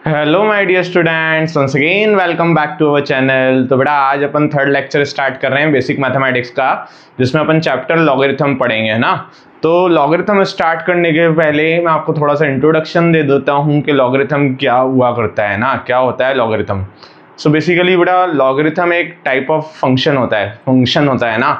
Hello my dear students, once again welcome back to our channel. तो बेटा आज अपन third lecture start कर रहे हैं बेसिक मैथमेटिक्स का, जिसमें अपन चैप्टर लॉगरिथम पढ़ेंगे, है ना। तो लॉगरिथम स्टार्ट करने के पहले मैं आपको थोड़ा सा इंट्रोडक्शन दे देता हूँ कि लॉगरिथम क्या हुआ करता है ना, क्या होता है लॉगरिथम। सो बेसिकली बेटा लॉगरिथम एक टाइप ऑफ फंक्शन होता है ना।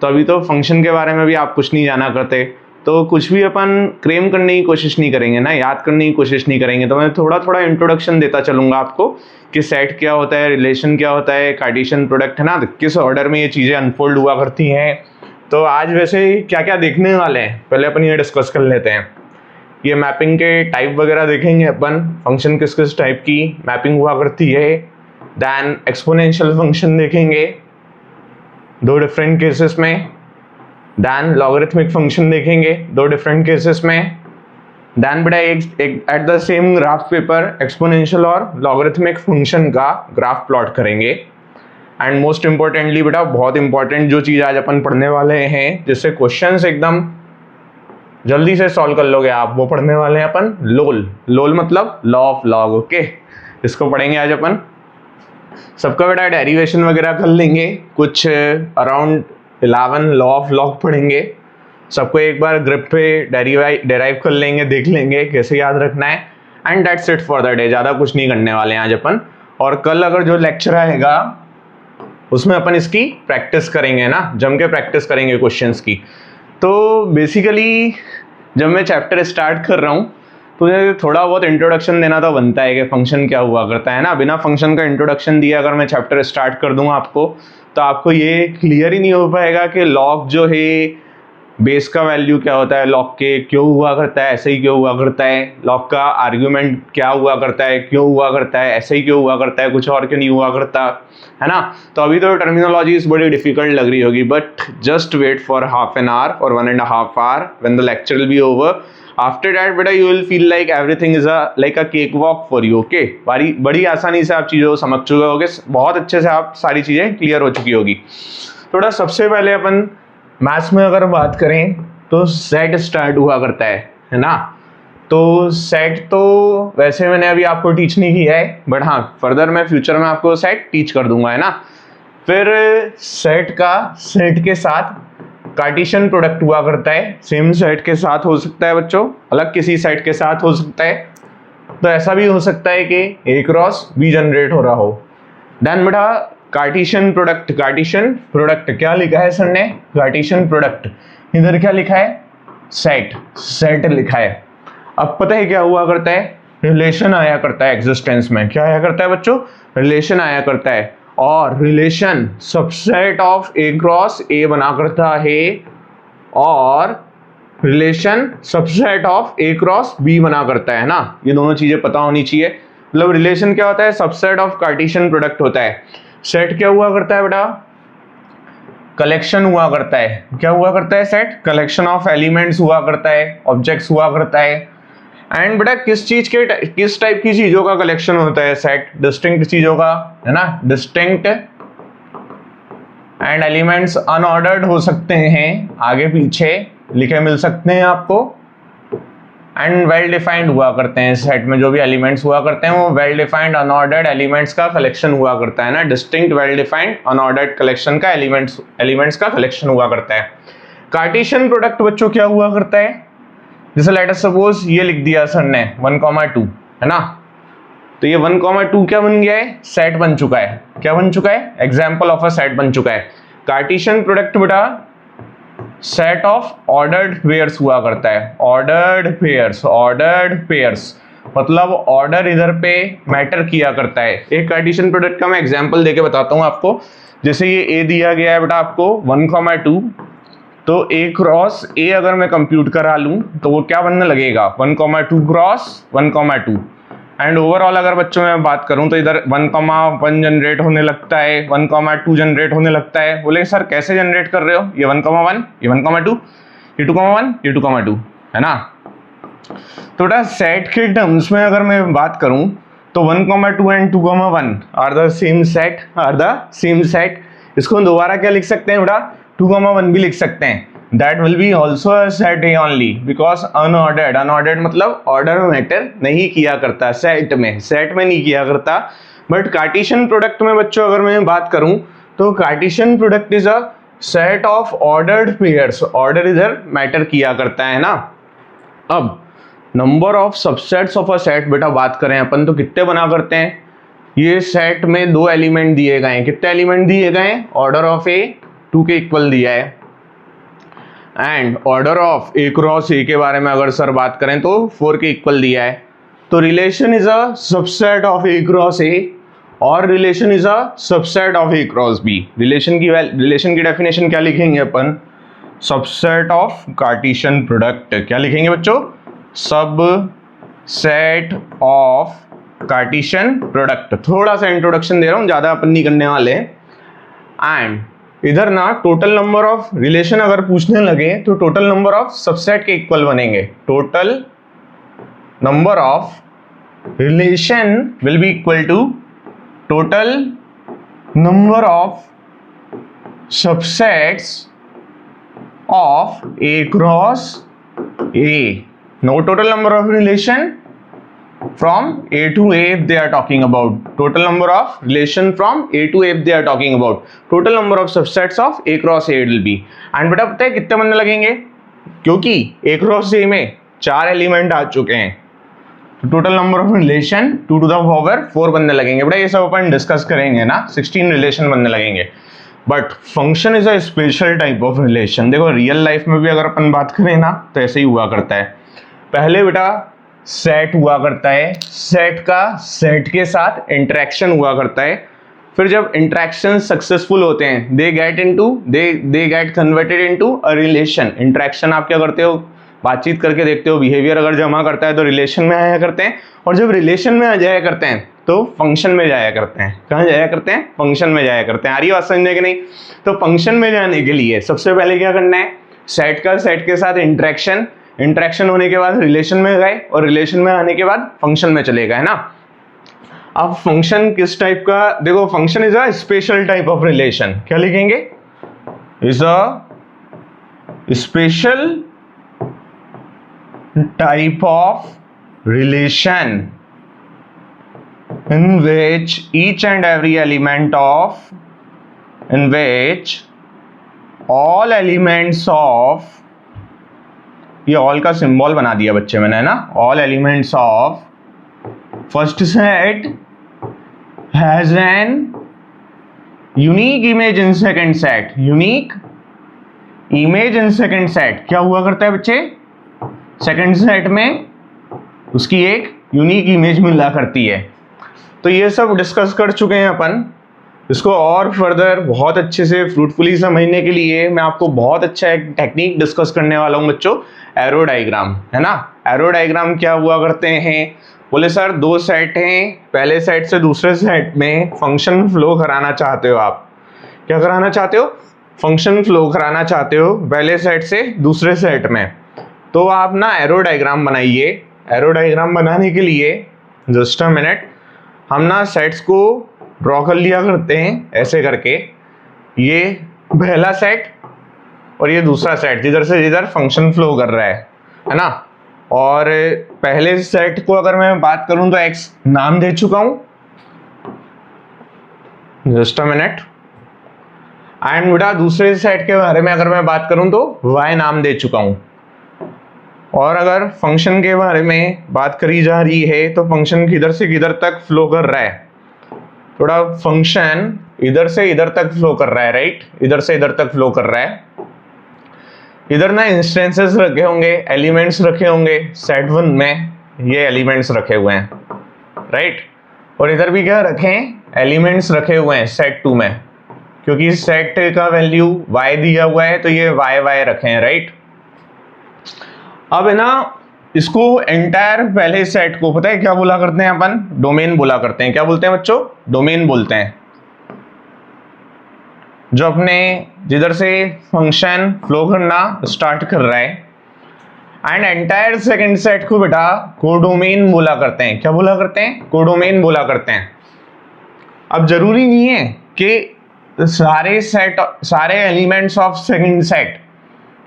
तो अभी तो फंक्शन के बारे में भी आप कुछ नहीं जाना करते, तो कुछ भी अपन क्लेम करने की कोशिश नहीं करेंगे ना, याद करने की कोशिश नहीं करेंगे। तो मैं थोड़ा थोड़ा इंट्रोडक्शन देता चलूंगा आपको कि सेट क्या होता है, रिलेशन क्या होता है, कार्टेशियन प्रोडक्ट, है ना, किस ऑर्डर में ये चीज़ें अनफोल्ड हुआ करती हैं। तो आज वैसे क्या क्या देखने वाले हैं, पहले अपन ये डिस्कस कर लेते हैं। ये मैपिंग के टाइप वगैरह देखेंगे अपन, फंक्शन किस किस टाइप की मैपिंग हुआ करती है। देन एक्सपोनेंशियल फंक्शन देखेंगे दो डिफरेंट केसेस में। देन लॉगरिथमिक फंक्शन देखेंगे दो डिफरेंट केसेस में। देन बेटा एक eight the same graph paper exponential और लॉगरिथमिक फंक्शन का ग्राफ प्लॉट करेंगे। एंड मोस्ट इंपॉर्टेंटली बेटा बहुत इंपॉर्टेंट जो चीज़ आज अपन पढ़ने वाले हैं, जिससे क्वेश्चंस एकदम जल्दी से सॉल्व कर लोगे आप, वो पढ़ने वाले हैं अपन लोल मतलब लॉ ऑफ लॉग। ओके, इसको पढ़ेंगे आज अपन। सबका बेटा डेरिवेशन वगैरह कर लेंगे, कुछ अराउंड 11 लॉ ऑफ लॉग पढ़ेंगे। सबको एक बार ग्रिप पे डेराइव कर लेंगे, देख लेंगे कैसे याद रखना है। And that's it for the day, ज़्यादा कुछ नहीं करने वाले हैं आज अपन। और कल अगर जो लेक्चर आएगा उसमें अपन इसकी प्रैक्टिस करेंगे ना, जम के प्रैक्टिस करेंगे क्वेश्चंस की। तो बेसिकली जब मैं चैप्टर स्टार्ट कर रहा हूँ तो मुझे थोड़ा बहुत इंट्रोडक्शन देना तो बनता है कि फंक्शन क्या हुआ करता है ना। बिना फंक्शन का इंट्रोडक्शन दिए अगर मैं चैप्टर स्टार्ट कर दूंगा आपको, तो आपको ये क्लियर ही नहीं हो पाएगा कि लॉग जो है बेस का वैल्यू क्या होता है, लॉग के क्यों हुआ करता है, ऐसे ही क्यों हुआ करता है, लॉग का आर्ग्यूमेंट क्या हुआ करता है, क्यों हुआ करता है, ऐसे ही क्यों हुआ करता है, कुछ और क्यों नहीं हुआ करता, है ना। तो अभी तो टर्मिनोलॉजीज बड़ी डिफिकल्ट लग रही होगी, but just wait for half an hour और 1.5 hour when the lecture will be over. After that बेटा you will feel like everything is like a cake walk for you. Okay, बड़ी आसानी से आप चीज़ों को समझ चुके होगे, बहुत अच्छे से आप सारी चीज़ें क्लियर हो चुकी होगी। थोड़ा सबसे पहले अपन मैथ्स में अगर बात करें तो सेट स्टार्ट हुआ करता है ना। तो सेट तो वैसे मैंने अभी आपको टीच नहीं किया है, बट हाँ फर्दर मैं फ्यूचर में आपको सेट टीच कर दूंगा, है ना। फिर सेट के साथ कार्टेशियन प्रोडक्ट हुआ करता है, सेम सेट के साथ हो सकता है बच्चों, अलग किसी सेट के साथ हो सकता है। तो ऐसा भी हो सकता है कि ए क्रॉस बी जनरेट हो रहा हो। देन बेटा कार्टेशियन प्रोडक्ट क्या लिखा है सर ने, कार्टेशियन प्रोडक्ट, इधर क्या लिखा है, सेट लिखा है। अब पता है क्या हुआ करता है, रिलेशन आया करता है एग्जिस्टेंस में। क्या आया करता है बच्चों, रिलेशन आया करता है। और relation subset of A cross A बना करता है, और relation subset of A cross B बना करता है ना। ये दोनों चीजें पता होनी चाहिए। मतलब रिलेशन क्या होता है, सबसेट ऑफ कार्टेशियन प्रोडक्ट होता है। सेट क्या हुआ करता है बेटा, कलेक्शन हुआ करता है। क्या हुआ करता है, सेट कलेक्शन ऑफ एलिमेंट्स हुआ करता है, ऑब्जेक्ट्स हुआ करता है। एंड बेटा किस टाइप की चीजों का कलेक्शन होता है सेट, डिस्टिंक्ट चीजों का, है ना, डिस्टिंक्ट। एंड एलिमेंट्स अनऑर्डर्ड हो सकते हैं, आगे पीछे लिखे मिल सकते हैं आपको। एंड वेल डिफाइंड हुआ करते हैं, सेट में जो भी एलिमेंट्स हुआ करते हैं वो वेल डिफाइंड अनऑर्डर्ड एलिमेंट्स का कलेक्शन हुआ करता है ना। Distinct well defined unordered collection का एलिमेंट्स का कलेक्शन हुआ करता है। कार्टेशियन प्रोडक्ट बच्चों क्या हुआ करता है, जैसे लेट अस सपोज ये लिख दिया सर ने 1,2, है ना। तो ये 1,2 क्या बन गया है, सेट बन चुका है। क्या बन चुका है, एग्जाम्पल ऑफ अ सेट बन चुका है। कार्टेशियन प्रोडक्ट बेटा सेट ऑफ ऑर्डर्ड पेयर्स हुआ करता है। ऑर्डर्ड पेयर्स मतलब ऑर्डर इधर पे मैटर किया करता है। एक कार्टेशियन प्रोडक्ट का मैं एग्जांपल देके बताता हूं आपको। जैसे ये ए दिया गया है बेटा आपको 1,2, तो ए क्रॉस ए अगर मैं कंप्यूट करा लूं तो वो क्या बनने लगेगा, 1,2 क्रॉस 1,2। एंड ओवरऑल अगर बच्चों में बात करूं तो इधर 1,1 जनरेट होने लगता है, 1,2 जनरेट होने लगता है। बोले सर कैसे जनरेट कर रहे हो, ये 1,1, ये 1,2, ये 2,1, ये 2,2, है ना। तो बेटा सेट के टर्म्स में अगर मैं बात करूं तो 1,2 and 2,1 are the same set. इसको दोबारा क्या लिख सकते हैं बेटा, 2,1 भी लिख सकते हैं। that will be also a set A only because unordered मतलब ऑर्डर मैटर नहीं किया करता सेट में नहीं किया करता। बट कार्टेशियन प्रोडक्ट में बच्चों अगर मैं बात करूं तो Cartesian product is a set of ordered pairs, order इधर मैटर किया करता है ना। अब number of subsets of a set बेटा बात करें अपन तो कितने बना करते हैं, ये सेट में 2 एलिमेंट दिए गए हैं, कितने एलिमेंट दिए गए हैं, ऑर्डर ऑफ ए 2 के इक्वल दिया है, and order of A cross ए के बारे में अगर सर बात करें तो 4 के इक्वल दिया है। तो relation is a subset of A cross A और relation is a subset of A cross B. Relation की डेफिनेशन क्या लिखेंगे अपन, सबसेट ऑफ कार्टेशियन प्रोडक्ट। क्या लिखेंगे बच्चों, सबसेट ऑफ कार्टेशियन प्रोडक्ट। थोड़ा सा इंट्रोडक्शन दे रहा हूं, ज्यादा अपन नहीं करने वाले। एंड इधर ना टोटल नंबर ऑफ रिलेशन अगर पूछने लगे तो टोटल नंबर ऑफ सबसेट के इक्वल बनेंगे। Total number of relation will be equal to total number of subsets of A cross A. No total number of relation from A to A if they are talking about, total number of relation from A to A if they are talking about, total number of subsets of A cross A will be। and बेटा पता है कितने बनने लगेंगे, क्योंकि A cross A में 4 element आ चुके हैं तो total number of relation 2 to the power 4 बनने लगेंगे। बेटा ये सब अपन डिस्कस करेंगे ना, 16 रिलेशन बनने लगेंगे। But function is a special type of relation. देखो रियल लाइफ में भी अगर अपन बात करें ना तो ऐसे ही हुआ करता है। पहले बेटा सेट हुआ करता है, सेट का सेट के साथ इंटरेक्शन हुआ करता है, फिर जब इंटरेक्शन सक्सेसफुल होते हैं they get converted into a relation. Interaction आप क्या करते हो, बातचीत करके देखते हो, बिहेवियर अगर जमा करता है तो रिलेशन में आया करते हैं, और जब रिलेशन में आ जाया करते हैं तो फंक्शन में जाया करते हैं। कहाँ जाया करते हैं, फंक्शन में जाया करते हैं। आ रही बात समझने की नहीं, तो फंक्शन में जाने के लिए सबसे पहले क्या करना है, सेट का सेट के साथ इंटरेक्शन होने के बाद रिलेशन में गए, और रिलेशन में आने के बाद फंक्शन में चले गए ना। अब फंक्शन किस टाइप का, देखो function is a special type of relation. क्या लिखेंगे, is a special type of relation in which each and every element of, in which all elements of, ये ऑल का सिंबल बना दिया बच्चे मैंने ना, all elements of first set has an unique image in second set. Unique image in second set क्या हुआ करता है बच्चे, सेकंड सेट में उसकी एक यूनिक इमेज मिला करती है। तो ये सब डिस्कस कर चुके हैं अपन। इसको और फर्दर बहुत अच्छे से फ्रूटफुली समझने के लिए मैं आपको बहुत अच्छा एक टेक्निक डिस्कस करने वाला हूँ बच्चों, एरो डायग्राम, है ना। एरो डायग्राम क्या हुआ करते हैं, बोले सर 2 सेट हैं, पहले सेट से दूसरे सेट में फंक्शन फ्लो कराना चाहते हो आप। क्या कराना चाहते हो, फंक्शन फ्लो कराना चाहते हो पहले सेट से दूसरे सेट में, तो आप ना एरो डायग्राम बनाइए। एरो डायग्राम बनाने के लिए जस्ट अ मिनट, हम ना सेट्स को ड्रॉ कर लिया करते हैं ऐसे करके, ये पहला सेट और ये दूसरा सेट जिधर से जिधर फंक्शन फ्लो कर रहा है ना। और पहले सेट को अगर मैं बात करूं तो x नाम दे चुका हूं, जस्ट अ मिनट। एंड बेटा दूसरे सेट के बारे में अगर मैं बात करूं तो y नाम दे चुका हूं। और अगर फंक्शन के बारे में बात करी जा रही है तो फंक्शन किधर से किधर तक फ्लो कर रहा है, थोड़ा फंक्शन इधर से इधर तक फ्लो कर रहा है, राइट, इधर से इधर तक फ्लो कर रहा है। इधर ना इंस्टेंसेस रखे होंगे, एलिमेंट्स रखे होंगे, सेट 1 में ये एलिमेंट्स रखे हुए हैं, राइट। और इधर भी क्या रखें, एलिमेंट्स रखे हुए हैं सेट 2 में, क्योंकि सेट का वैल्यू y दिया हुआ है तो ये y रखे हैं, राइट। अब है ना इसको एंटायर पहले सेट को पता है क्या बोला करते हैं अपन, डोमेन बोला करते हैं। क्या बोलते हैं बच्चों, डोमेन बोलते हैं। जो अपने जिधर से फंक्शन फ्लो करना स्टार्ट कर रहा है, एंड एंटायर सेकंड सेट को बेटा कोडोमेन बोला करते हैं। क्या बोला करते हैं, कोडोमेन बोला करते हैं। अब जरूरी नहीं है कि सारे एलिमेंट्स ऑफ सेकंड सेट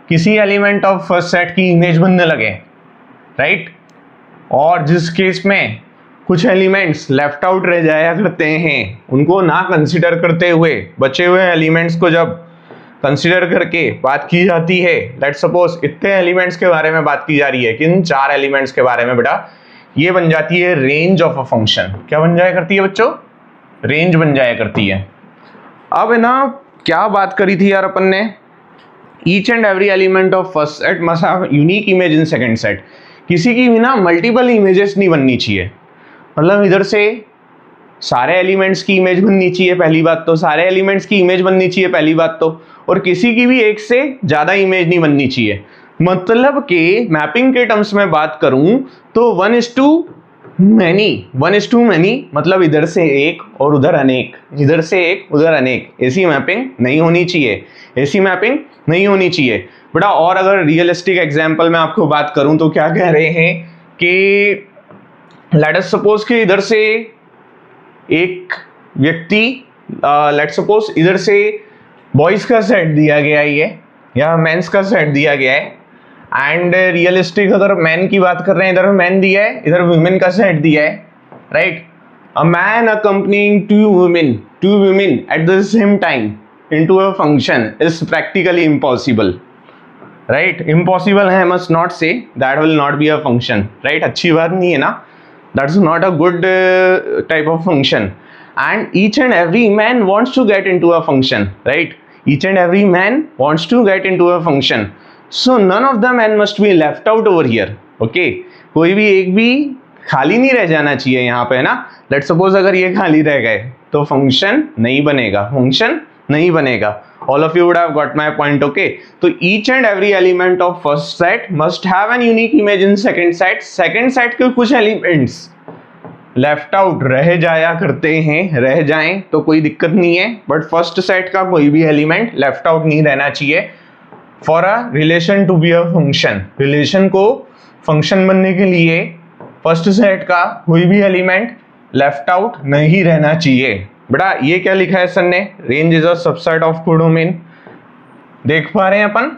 किसी एलिमेंट ऑफ फर्स्ट सेट की इमेज बनने लगे, राइट, और जिस केस में कुछ एलिमेंट्स लेफ्ट आउट रह जाया करते हैं, उनको ना कंसिडर करते हुए बचे हुए एलिमेंट्स को जब कंसिडर करके बात की जाती है, लेट्स सपोज इतने एलिमेंट्स के बारे में बात की जा रही है, किन 4 एलिमेंट्स के बारे में बेटा, ये बन जाती है रेंज ऑफ अ फंक्शन। क्या बन जाया करती है बच्चों? रेंज बन जाया करती है। अब है ना, क्या बात करी थी यार अपन ने, each and every element of first set must have unique image in second set. किसी की भी ना मल्टीपल इमेजेस नहीं बननी चाहिए, मतलब इधर से सारे एलिमेंट्स की इमेज बननी चाहिए पहली बात तो, सारे एलिमेंट्स की इमेज बननी चाहिए पहली बात तो, और किसी की भी एक से ज़्यादा इमेज नहीं बननी चाहिए। मतलब कि मैपिंग के टर्म्स में बात करूं तो 1:many मतलब इधर से एक और उधर अनेक, इधर से एक उधर अनेक, ऐसी मैपिंग नहीं होनी चाहिए, ऐसी मैपिंग नहीं होनी चाहिए बेटा। और अगर रियलिस्टिक एग्जांपल में आपको बात करूं तो क्या कह रहे हैं कि लेट अस सपोज कि इधर से एक व्यक्ति, लेट्स सपोज इधर से बॉयज का सेट दिया गया है ये, या मेंस का सेट दिया गया है, एंड रियलिस्टिक अगर मैन की बात कर रहे हैं, इधर मैन दिया है, इधर वुमेन का सेट दिया है, right. A man accompanying two women at the same time into a function is practically impossible, right. Impossible है, must not say that will not be a function, right. अच्छी बात नहीं है ना, that's not a good type of function. And each and every man wants to get into a function, right? Each and every man wants to get into a function. So none of the men must be left out over here. Okay? कोई भी एक भी खाली नहीं रह जाना चाहिए यहाँ पे, है ना। Let's suppose अगर ये खाली रह गए तो फंक्शन नहीं बनेगा, फंक्शन नहीं बनेगा। All of you would have got my point, okay? तो each and every element of first set must have an unique image in second set. Second set के कुछ elements लेफ्ट आउट रह जाया करते हैं, रह जाएं तो कोई दिक्कत नहीं है, बट फर्स्ट सेट का कोई भी एलिमेंट लेफ्ट आउट नहीं रहना चाहिए for a relation to be a function. Relation को फंक्शन बनने के लिए फर्स्ट सेट का कोई भी एलिमेंट लेफ्ट आउट नहीं रहना चाहिए। बेटा ये क्या लिखा है सर ने, range is a subset of codomain. देख पा रहे हैं अपन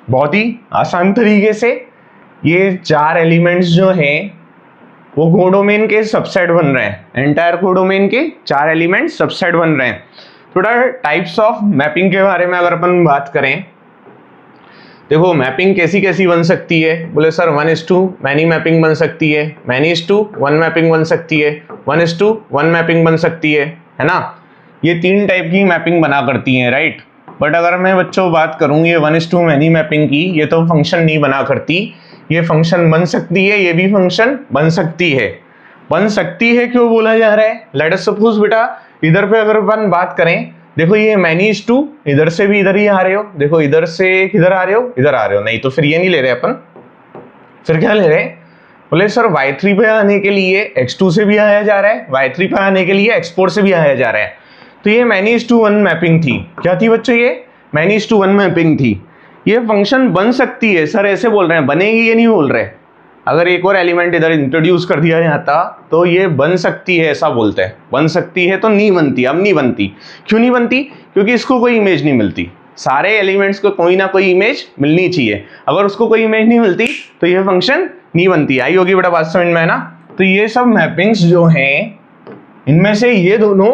बहुत ही आसान तरीके से, ये 4 एलिमेंट्स जो हैं वो कोडोमेन के सबसेट बन रहे हैं, एंटायर कोडोमेन के 4 एलिमेंट सबसेट बन रहे हैं। थोड़ा टाइप्स ऑफ मैपिंग के बारे में अगर अपन बात करें, देखो मैपिंग कैसी कैसी बन सकती है, बोले सर 1:many मैपिंग बन सकती है, many:1 मैपिंग बन सकती है, 1:1 मैपिंग बन सकती है ना। ये 3 टाइप की मैपिंग बना करती हैं, राइट। बट अगर मैं बच्चों बात करूँ ये 1:many मैपिंग की, ये तो फंक्शन नहीं बना करती, ये फंक्शन बन सकती है, ये भी फंक्शन बन सकती है। बन सकती है क्यों बोला जा रहा है, लेट अस सपोज बेटा इधर पे अगर अपन बात करें, देखो ये many:2, इधर से भी इधर ही आ रहे हो, देखो इधर से किधर आ रहे हो, इधर आ रहे हो, नहीं तो फिर ये नहीं ले रहे अपन, फिर क्या ले रहे हैं, बोले सर y3 पे आने के लिए x2 से भी आया जा रहा है, y3 पे आने के लिए x4 से भी आया जा रहा है। तो ये many:1 मैपिंग थी, क्या थी बच्चों, ये many:1 मैपिंग थी। ये फंक्शन बन सकती है, सर ऐसे बोल रहे हैं, बनेगी ये नहीं बोल रहे। अगर एक और एलिमेंट इधर इंट्रोड्यूस कर दिया जाता तो ये बन सकती है ऐसा बोलते हैं, बन सकती है तो नहीं बनती, अब नहीं बनती। क्यों नहीं बनती, क्योंकि इसको कोई इमेज नहीं मिलती। सारे एलिमेंट्स को कोई ना कोई इमेज मिलनी चाहिए, अगर उसको कोई इमेज नहीं मिलती तो ये फंक्शन नहीं बनती। आई होगी बेटा बात समझ में, है ना। तो ये सब मैपिंग्स जो हैं इनमें से ये दोनों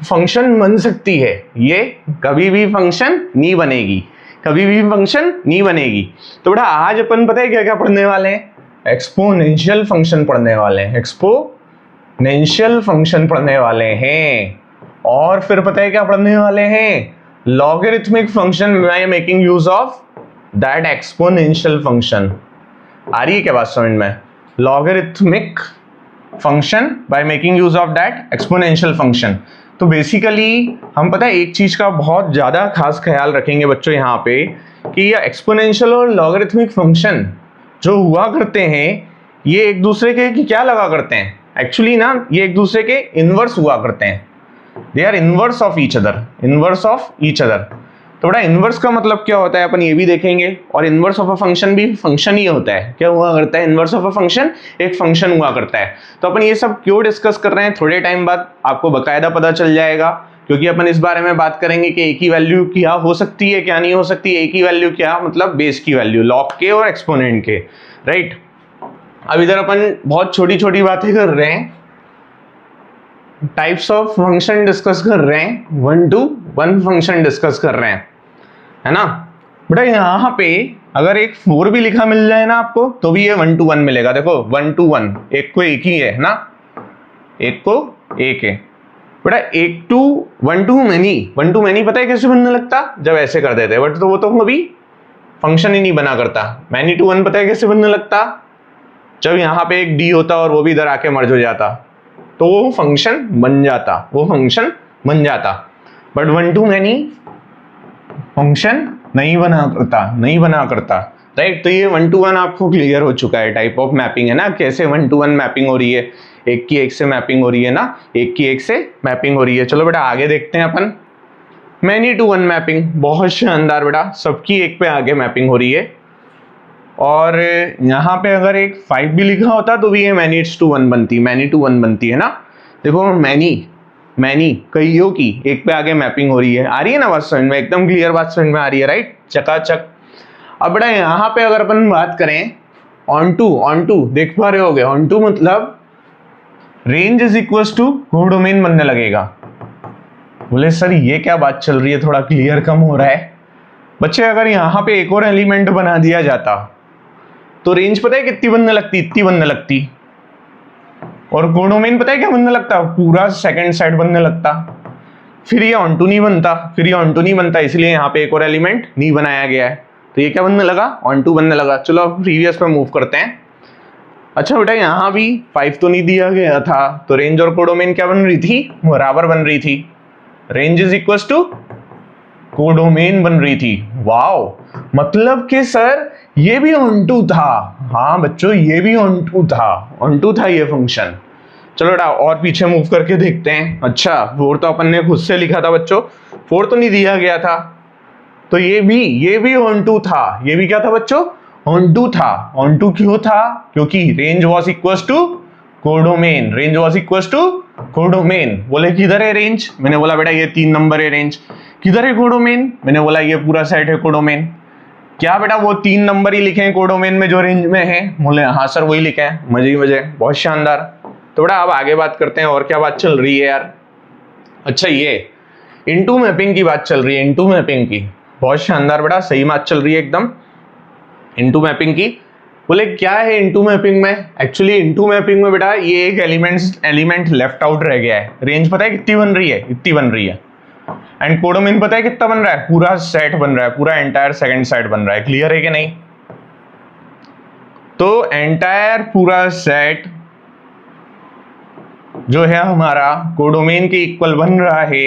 फंक्शन बन सकती है, ये कभी भी फंक्शन नहीं बनेगी, कभी भी फंक्शन नहीं बनेगी। तो बेटा आज अपन पता है क्या क्या पढ़ने वाले हैं, एक्सपोनेंशियल फंक्शन पढ़ने वाले हैं, एक्सपोनेंशियल फंक्शन पढ़ने वाले हैं। और फिर पता है क्या पढ़ने वाले हैं, logarithmic function by making use of that exponential function. आ रही है क्या बात समझ में, logarithmic function by making use of that exponential function. तो बेसिकली हम पता है एक चीज का बहुत ज्यादा खास ख्याल रखेंगे बच्चों यहाँ पे, कि ये एक्सपोनेंशियल और लॉगरिथमिक फंक्शन जो हुआ करते हैं ये एक दूसरे के क्या लगा करते हैं, एक्चुअली ना ये एक दूसरे के इनवर्स हुआ करते हैं, they are inverse of each other, inverse of each other. तो बड़ा इनवर्स का मतलब क्या होता है अपन ये भी देखेंगे, और इनवर्स ऑफ अ फंक्शन भी फंक्शन ही होता है, क्या हुआ करता है, इनवर्स ऑफ अ फंक्शन एक फंक्शन हुआ करता है। तो अपन ये सब क्यों डिस्कस कर रहे हैं, थोड़े टाइम बाद आपको बकायदा पता चल जाएगा क्योंकि अपन इस बारे में बात करेंगे कि ए की वैल्यू क्या हो सकती है, क्या नहीं हो सकती। ए की वैल्यू क्या मतलब बेस की वैल्यू, लॉग के और एक्सपोनेंट के, राइट। अब इधर अपन बहुत छोटी छोटी बातें कर रहे हैं, टाइप्स ऑफ फंक्शन डिस्कस कर रहे हैं, 1 to 1 फंक्शन डिस्कस कर रहे हैं, है ना। बेटा यहाँ पे अगर एक 4 भी लिखा मिल जाए ना आपको तो भी ये 1 to 1 मिलेगा। देखो 1 to 1, एक को एक ही है ना, एक को एक है। बेटा 1 to many, 1 to many पता है कैसे बनने लगता, जब ऐसे कर देते, बट तो वो तो कभी फंक्शन ही नहीं बना करता। many to 1 पता है कैसे बनने लगता, जब यहाँ पे एक डी होता और वो भी इधर आके मर्ज हो जाता, तो वो फंक्शन बन जाता, वो फंक्शन बन जाता। बट 1 to many फंक्शन नहीं बना करता, नहीं बना करता, राइट। तो ये 1 to 1 आपको क्लियर हो चुका है, टाइप ऑफ मैपिंग है ना, कैसे 1 to 1 मैपिंग हो रही है, एक की एक से मैपिंग हो रही है ना, एक की एक से मैपिंग हो रही है। चलो बेटा आगे देखते हैं अपन, मैनी टू 1 मैपिंग, बहुत शानदार बेटा, सबकी एक पे आगे मैपिंग हो रही है। और यहाँ पे अगर एक 5 भी लिखा होता तो भी ये मैनी टू 1 बनती, मैनी टू 1 बनती है ना। देखो मैनी कईयों की एक पे आगे मैपिंग हो रही है, आ रही है ना बात समझ में, एकदम क्लियर बात समझ में आ रही है, राइट, चकाचक। अब बेटा यहाँ पे अगर अपन बात करें ऑन टू देख पा रहे होगे, ऑन टू मतलब range is equal to codomain बनने लगेगा। बोले सर ये क्या बात चल रही है, थोड़ा क्लियर कम हो रहा है। बच्चे अगर यहाँ पे एक और एलिमेंट बना दिया जाता तो रेंज पता है कितनी बनने लगती, इतनी बनने लगती, और कोडोमेन पता है क्या बनने लगता, पूरा सेकंड सेट बनने लगता। फिर ये ऑन टू नहीं बनता, इसलिए यहाँ पे एक और एलिमेंट नहीं बनाया गया है, तो ये क्या बनने लगा, ऑन टू बनने लगा। चलो अब प्रीवियस पे मूव करते हैं। अच्छा बेटा यहाँ भी 5 तो नहीं दिया गया था, तो रेंज और कोडोमेन क्या बन रही थी, बराबर बन रही थी, range is equal to codomain बन रही थी। वाओ, मतलब कि सर ये भी ऑन टू था। हाँ बच्चों ये भी ऑन टू था ये फंक्शन। चलो बेटा और पीछे मूव करके देखते हैं। अच्छा 4 तो अपन ने खुद से लिखा था बच्चों, 4 तो नहीं दिया गया था, तो ये भी ऑन टू था। ये भी क्या था बच्चों, ऑन टू था। ऑन टू क्यों था, क्योंकि range was equal to codomain, range was equal to codomain. बोले किधर है रेंज, मैंने बोला बेटा ये 3 नंबर है रेंज। किधर है कोडोमेन, मैंने बोला ये पूरा सेट है कोडोमेन। क्या बेटा वो 3 नंबर ही लिखे हैं कोडोमेन में जो रेंज में है, बोले हाँ सर वही लिखे हैं। मजे ही मजे, बहुत शानदार। तो बेटा अब आगे बात करते हैं और क्या बात चल रही है यार। अच्छा ये इनटू मैपिंग की बात चल रही है, इनटू मैपिंग की, बहुत शानदार बेटा, सही बात चल रही है एकदम इनटू मैपिंग की। बोले क्या है इनटू मैपिंग में, एक्चुअली इनटू मैपिंग में बेटा ये एक एलिमेंट लेफ्ट आउट रह गया है। रेंज पता है कितनी बन रही है, इतनी बन रही है। एंड कोडोमेन पता है कितना बन रहा है, पूरा सेट बन रहा है, पूरा एंटायर सेकंड सेट बन रहा है। क्लियर है कि नहीं, तो एंटायर पूरा सेट जो है हमारा कोडोमेन के इक्वल बन रहा है,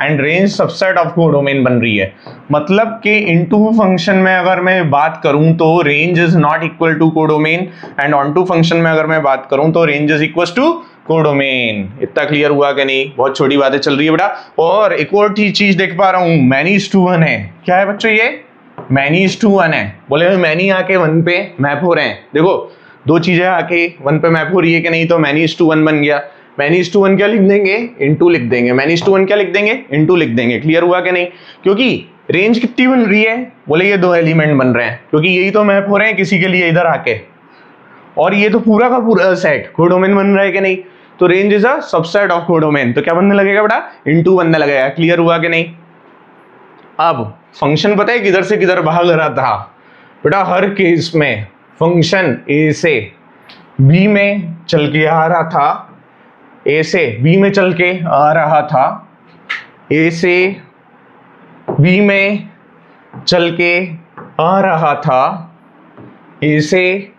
and range subset of codomain बन रही है। मतलब कि इनटू फंक्शन में अगर मैं बात करूं तो range is not equal to codomain, and onto function में अगर मैं बात करूं तो range is equal to codomain. इतना क्लियर हुआ कि नहीं, बहुत छोटी बातें चल रही है बेटा। और एक और चीज देख पा रहा हूं, मैनी इज टू 1 है। क्या है बच्चों, ये मैनी इज टू 1 है। बोले मैनी आके 1 पे मैप हो रहे हैं। देखो 2 चीजें आके 1 पे मैप हो रही है कि नहीं, तो मैनी इज टू 1 बन गया। मैनी इज टू 1 क्या लिख देंगे, इनटू लिख देंगे। मैनी इज टू 1 क्या लिख देंगे, इनटू लिख देंगे। क्लियर हुआ कि नहीं, क्योंकि रेंज कितनी बन रही है, बोले ये 2 एलिमेंट बन रहे हैं, क्योंकि यही तो मैप हो रहे हैं किसी के लिए इधर आके, और ये तो पूरा का पूरा सेट कोडोमेन बन रहा है कि नहीं, तो range is a subset of codomain. तो क्या बनने लगेगा बेटा, इनटू बनने लगेगा। क्लियर हुआ कि नहीं। अब फंक्शन पता है किधर से किधर भाग रहा था बेटा, हर केस में फंक्शन ए से बी में चल के आ रहा था, ए से बी में चल के आ रहा था, ए से बी में चल के आ रहा था, ए से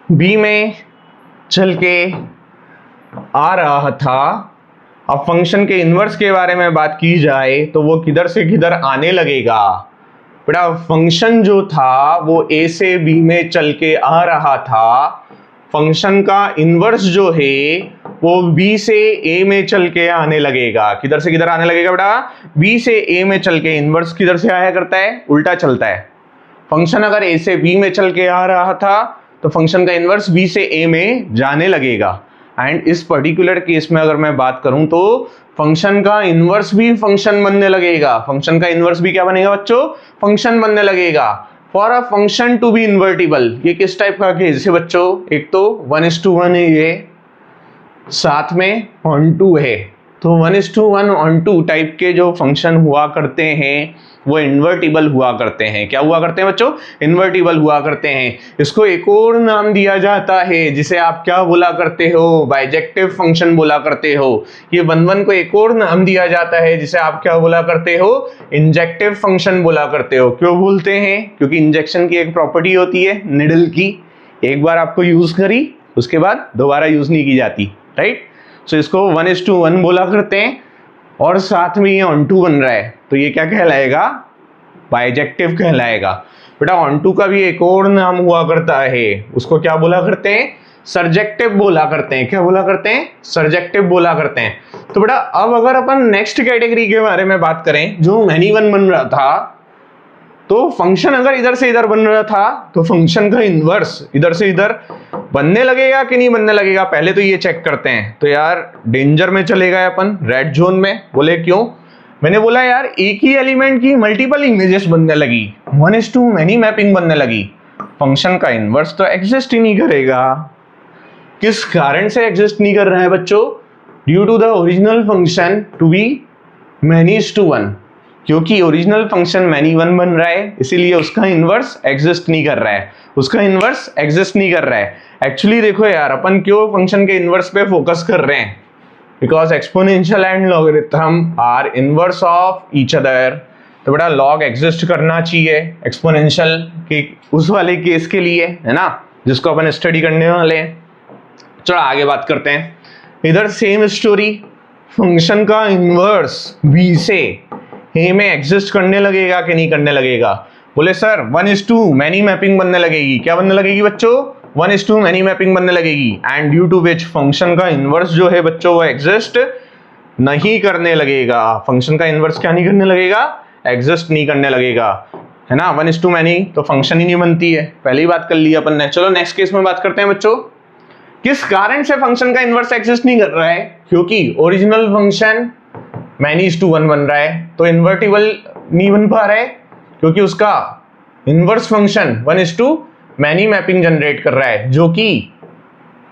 बी में चल के आ रहा था। अब फंक्शन के इनवर्स के बारे में बात की जाए तो वो किधर से किधर आने लगेगा बेटा, फंक्शन जो था वो ए से बी में चल के आ रहा था, फंक्शन का इनवर्स जो है वो बी से ए में चल के आने लगेगा। किधर से किधर आने लगेगा बेटा, बी से ए में चल के। इनवर्स किधर से आया करता है, उल्टा चलता है। फंक्शन अगर ए से बी में चल के आ रहा था तो फंक्शन का इनवर्स बी से ए में जाने लगेगा, एंड इस पर्टिकुलर केस में अगर मैं बात करूं तो फंक्शन का इनवर्स भी फंक्शन बनने लगेगा। फंक्शन का इनवर्स भी क्या बनेगा बच्चों? फंक्शन बनने लगेगा। For a function to be invertible, ये किस टाइप का केस है बच्चों? एक तो 1:1 है ये, साथ में ऑन टू है। तो 1:1 ऑन टू टाइप के जो फंक्शन हुआ करते हैं वो इन्वर्टिबल हुआ करते हैं। क्या हुआ करते हैं बच्चों? इन्वर्टिबल हुआ करते हैं। इसको एक और नाम दिया जाता है जिसे आप क्या बोला करते हो? बाइजेक्टिव फंक्शन बोला करते हो। ये 1:1 को एक और नाम दिया जाता है जिसे आप क्या बोला करते हो? इंजेक्टिव फंक्शन बोला करते हो। क्यों बोलते हैं? क्योंकि इंजेक्शन की एक प्रॉपर्टी होती है निडल की, एक बार आपको यूज करी उसके बाद दोबारा यूज नहीं की जाती, राइट? सो इसको 1:1 बोला करते हैं और साथ में ये ऑन टू बन रहा है तो ये क्या कहलाएगा? बाइजेक्टिव कहलाएगा। बेटा ऑन टू का भी एक और नाम हुआ करता है, उसको क्या बोला करते हैं? सर्जेक्टिव बोला करते हैं। क्या बोला करते हैं? सर्जेक्टिव बोला करते हैं। तो बेटा अब अगर अपन नेक्स्ट कैटेगरी के बारे में बात करें जो मैनी वन बन रहा था, तो फंक्शन अगर इधर से इधर बन रहा था तो फंक्शन का इनवर्स इधर से इधर बनने लगेगा कि नहीं बनने लगेगा? पहले तो ये चेक करते हैं। तो यार डेंजर में चले गए अपन, रेड जोन में। बोले क्यों? मैंने बोला यार एक ही एलिमेंट की मल्टीपल इमेजेस बनने लगी, 1:2 मैनी मैपिंग बनने लगी, फंक्शन का इनवर्स तो एग्जिस्ट ही नहीं करेगा। किस कारण से एग्जिस्ट नहीं कर रहा है बच्चों? Due to the original function to be many:1, क्योंकि ओरिजिनल फंक्शन मैनी वन बन रहा है इसीलिए उसका इनवर्स एग्जिस्ट नहीं कर रहा है। उसका इनवर्स एग्जिस्ट नहीं कर रहा है। एक्चुअली देखो यार अपन क्यों फंक्शन के इनवर्स पे फोकस कर रहे हैं? Because exponential and logarithm are inverse of each other. तो बेटा लॉग एग्जिस्ट करना चाहिए एक्सपोनेंशियल के उस वाले केस के लिए, है ना, जिसको अपन स्टडी करने वाले हैं। चलो आगे बात करते हैं। इधर सेम स्टोरी, फंक्शन का इनवर्स बी से ए में एग्जिस्ट करने लगेगा कि नहीं करने लगेगा? बोले सर 1:2 मैनी मैपिंग बनने लगेगी। क्या बनने लगेगी बच्चों? 1:2 मैनी मैपिंग बनने लगेगी। And due to which function का इनवर्स जो है बच्चों वो एग्जिस्ट नहीं करने लगेगा। फंक्शन का इनवर्स क्या नहीं करने लगेगा? एग्जिस्ट नहीं करने लगेगा, है ना। 1:2 मैनी तो फंक्शन ही नहीं बनती है, पहले ही बात कर ली अपन ने। चलो नेक्स्ट केस में बात करते हैं बच्चों। किस कारण से फंक्शन का इनवर्स एग्जिस्ट नहीं कर रहा है? क्योंकि ओरिजिनल फंक्शन many:1 बन रहा है तो इन्वर्टिबल नहीं बन पा रहा है, क्योंकि उसका inverse function 1:2 many mapping generate कर रहा है जो कि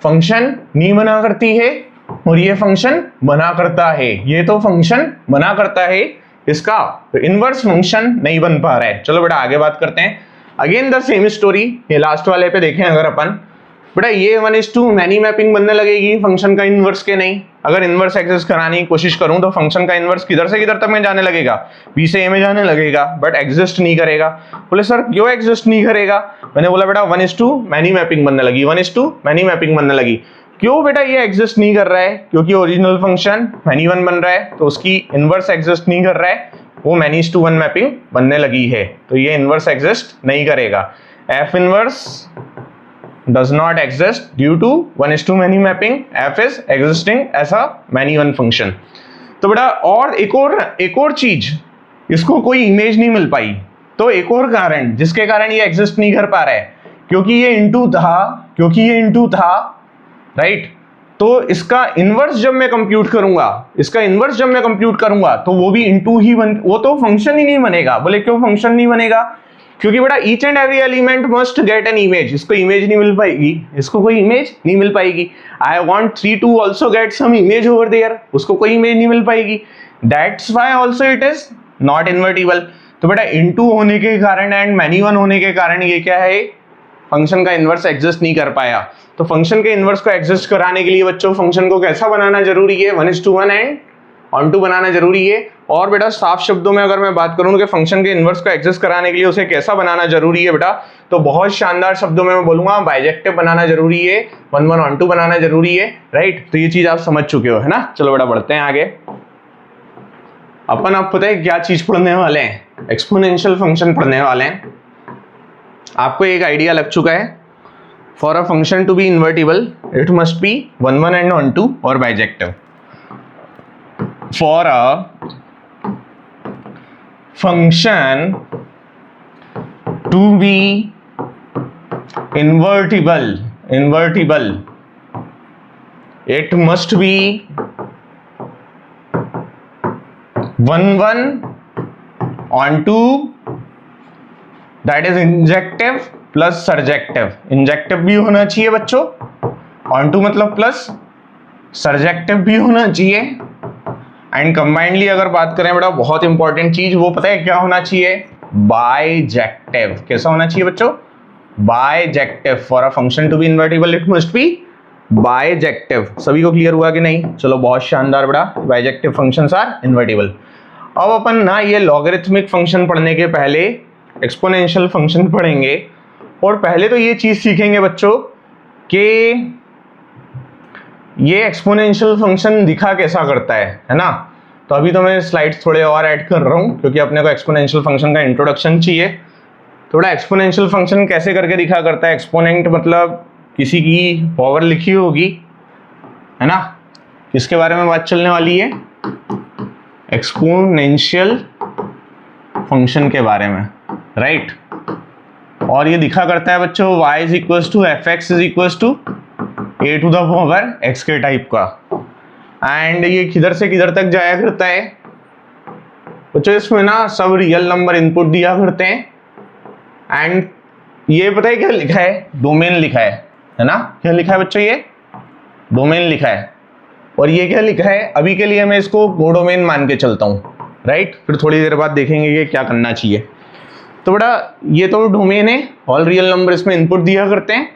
फंक्शन नहीं बना करती है और ये फंक्शन बना करता है। ये तो फंक्शन बना करता है, इसका इनवर्स फंक्शन नहीं बन पा रहा है। चलो बेटा आगे बात करते हैं। अगेन द सेम स्टोरी, ये लास्ट वाले पे देखें अगर अपन, बेटा ये 1:2 मैनी मैपिंग बनने लगेगी फंक्शन का इनवर्स के नहीं। अगर इनवर्स एग्जिस्ट कराने की कोशिश करूं तो फंक्शन का इनवर्स किधर से किधर तक में जाने लगेगा? बी से ए में जाने लगेगा, बट एग्जिस्ट नहीं करेगा। बोले सर क्यों एग्जिस्ट नहीं करेगा? मैंने बोला बेटा 1:2 मैनी मैपिंग बनने लगी, 1:2 मैनी मैपिंग बनने लगी। क्यों बेटा ये एग्जिस्ट नहीं कर रहा है? क्योंकि ओरिजिनल फंक्शन many:1 बन रहा है तो उसकी इनवर्स एग्जिस्ट नहीं कर रहा है, वो many:1 मैपिंग बनने लगी है तो ये इनवर्स एग्जिस्ट नहीं करेगा। F inverse does not exist due to 1:2 many mapping, f is existing as a many:1 function। तो बेटा और एक और चीज, इसको कोई इमेज नहीं मिल पाई, तो एक और कारण जिसके कारण ये एग्जिस्ट नहीं कर पा रहा है, क्योंकि ये इनटू था, राइट। तो इसका इनवर्स जब मैं कंप्यूट करूंगा तो वो भी इनटू ही वो तो फंक्शन ही नहीं बनेगा। बोले क्यों फंक्शन नहीं बनेगा? क्योंकि बेटा each and every element must get an image, इसको इमेज नहीं मिल पाएगी, इसको कोई इमेज नहीं मिल पाएगी। I want 3 to also get some image over there, उसको कोई इमेज नहीं मिल पाएगी। That's why also it is not invertible. तो बेटा इनटू होने के कारण एंड many:1 होने के कारण ये क्या है? फंक्शन का इनवर्स एग्जिस्ट नहीं कर पाया। तो फंक्शन के इनवर्स को एग्जिस्ट कराने के लिए बच्चों फंक्शन को कैसा बनाना जरूरी है? 1:1 एंड ऑन2 बनाना जरूरी है। और बेटा साफ शब्दों में अगर मैं बात करूं कि फंक्शन के इनवर्स को एग्जिस्ट कराने के लिए उसे कैसा बनाना जरूरी है बेटा, तो बहुत शानदार शब्दों में मैं बोलूंगा बाइजेक्टिव बनाना जरूरी है, 1:1 ऑन2 बनाना जरूरी है, राइट। तो ये चीज आप समझ चुके हो, है ना। चलो बेटा बढ़ते हैं आगे। अपन आप पता है क्या चीज पढ़ने वाले हैं? एक्सपोनेंशियल फंक्शन पढ़ने वाले हैं। आपको एक आइडिया लग चुका है, for a function to be invertible it must be 1:1 and onto और bijective. For a function to be invertible it must be 1 1 onto that is injective plus surjective. Injective भी होना चाहिए बच्चों, onto मतलब प्लस, सर्जेक्टिव भी होना चाहिए, and combinedly अगर बात करें बेटा बहुत इंपॉर्टेंट चीज वो पता है क्या होना चाहिए, बाइजेक्टिव। कैसा होना चाहिए बच्चों, bijective. For a function to be invertible it must be bijective. सभी को क्लियर हुआ कि नहीं? चलो बहुत शानदार बेटा, बाइजेक्टिव फंक्शंस आर इन्वर्टिबल। अब अपन ना ये लॉगरिथमिक फंक्शन पढ़ने के पहले एक्सपोनेंशियल फंक्शन पढ़ेंगे, और पहले तो ये चीज सीखेंगे बच्चों कि ये एक्सपोनेंशियल फंक्शन दिखा कैसा करता है ना। तो अभी तो मैं स्लाइड्स थोड़े और ऐड कर रहा हूँ क्योंकि अपने को एक्सपोनेंशियल फंक्शन का इंट्रोडक्शन चाहिए। थोड़ा एक्सपोनेंशियल फंक्शन कैसे करके दिखा करता है, एक्सपोनेंट मतलब किसी की पावर लिखी होगी है ना, किसके बारे में बात चलने वाली है, एक्सपोनेंशियल फंक्शन के बारे में, राइट। और ये दिखा करता है बच्चों y is equal to F x is equal to a to the power x के टाइप का, एंड ये किधर से किधर तक जाया करता है बच्चों, इसमें ना सब रियल नंबर इनपुट दिया करते हैं, एंड ये पता है क्या लिखा है, डोमेन लिखा है ना। क्या लिखा है बच्चों, ये डोमेन लिखा है, और ये क्या लिखा है, अभी के लिए मैं इसको कोडोमेन मान के चलता हूँ, राइट। फिर थोड़ी देर बाद देखेंगे कि क्या करना चाहिए। तो बेटा ये तो डोमेन है, ऑल रियल नंबर इसमें इनपुट दिया करते हैं,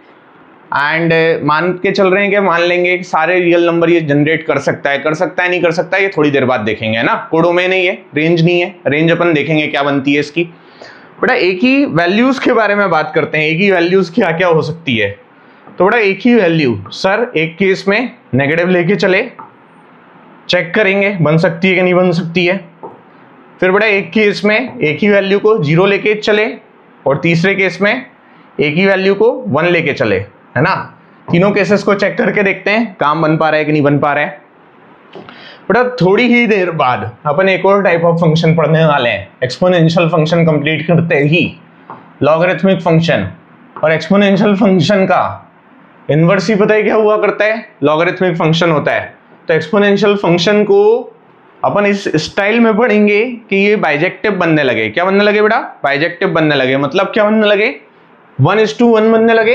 एंड मान के चल रहे हैं कि मान लेंगे कि सारे रियल नंबर ये जनरेट कर सकता है नहीं कर सकता है, ये थोड़ी देर बाद देखेंगे है ना। कोडोमेन है ये, रेंज नहीं है, रेंज अपन देखेंगे क्या बनती है इसकी। बेटा एक ही वैल्यूज के बारे में बात करते हैं, एक ही वैल्यूज क्या क्या हो सकती है। तो बेटा एक ही वैल्यू सर एक केस में नेगेटिव लेके चले, चेक करेंगे बन सकती है कि नहीं बन सकती है। फिर बेटा एक केस में एक ही वैल्यू को 0 लेके चले, और तीसरे केस में एक ही वैल्यू को 1 लेके चले, है ना। तीनों केसेस को चेक करके देखते हैं काम बन पा रहा है कि नहीं बन पा रहा है। बेटा थोड़ी ही देर बाद अपन एक और टाइप ऑफ फंक्शन पढ़ने वाले हैं। एक्सपोनेंशियल फंक्शन कंप्लीट करते ही लॉगरिथमिक फंक्शन, और एक्सपोनेंशियल फंक्शन का इनवर्स ही पता है क्या हुआ करता है, लॉगरिथमिक फंक्शन होता है। तो एक्सपोनेंशियल फंक्शन को अपन इस स्टाइल में पढ़ेंगे कि ये बाइजेक्टिव बनने लगे। क्या बनने लगे बेटा, बाइजेक्टिव बनने लगे। मतलब क्या बनने लगे, 1:1 बनने लगे,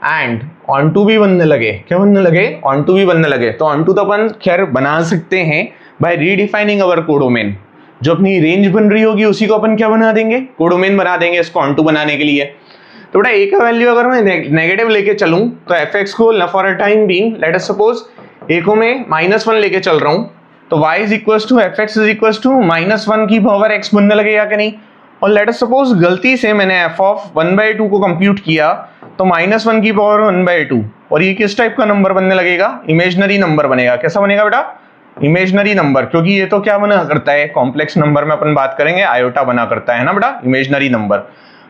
एंड ऑनटू भी बनने लगे। क्या बनने लगे, ऑनटू भी बनने लगे। तो ऑनटू तो अपन खैर बना सकते हैं बाय रीडिफाइनिंग अवर कोडोमेन। जो अपनी रेंज बन रही होगी उसी को अपन क्या बना देंगे, कोडोमेन बना देंगे इसको ऑनटू बनाने के लिए। तो बेटा ए का वैल्यू अगर मैं नेगेटिव लेके चलूं तो एफ एक्स को for a time being let us suppose A को मैं -1 लेके चल रहा हूं, तो y is equal to F x is equal to -1 की पावर x बनने लगेगा कि नहीं। और लेट अस सपोज गलती से मैंने f ऑफ 1/2 को कंप्यूट किया, तो -1 की पावर 1/2, और ये किस टाइप का नंबर बनने लगेगा, इमेजिनरी नंबर बनेगा। कैसा बनेगा बेटा, इमेजिनरी नंबर, क्योंकि ये तो क्या बना करता है, कॉम्प्लेक्स नंबर में अपन बात करेंगे आयोटा बना करता है ना बेटा, इमेजिनरी नंबर।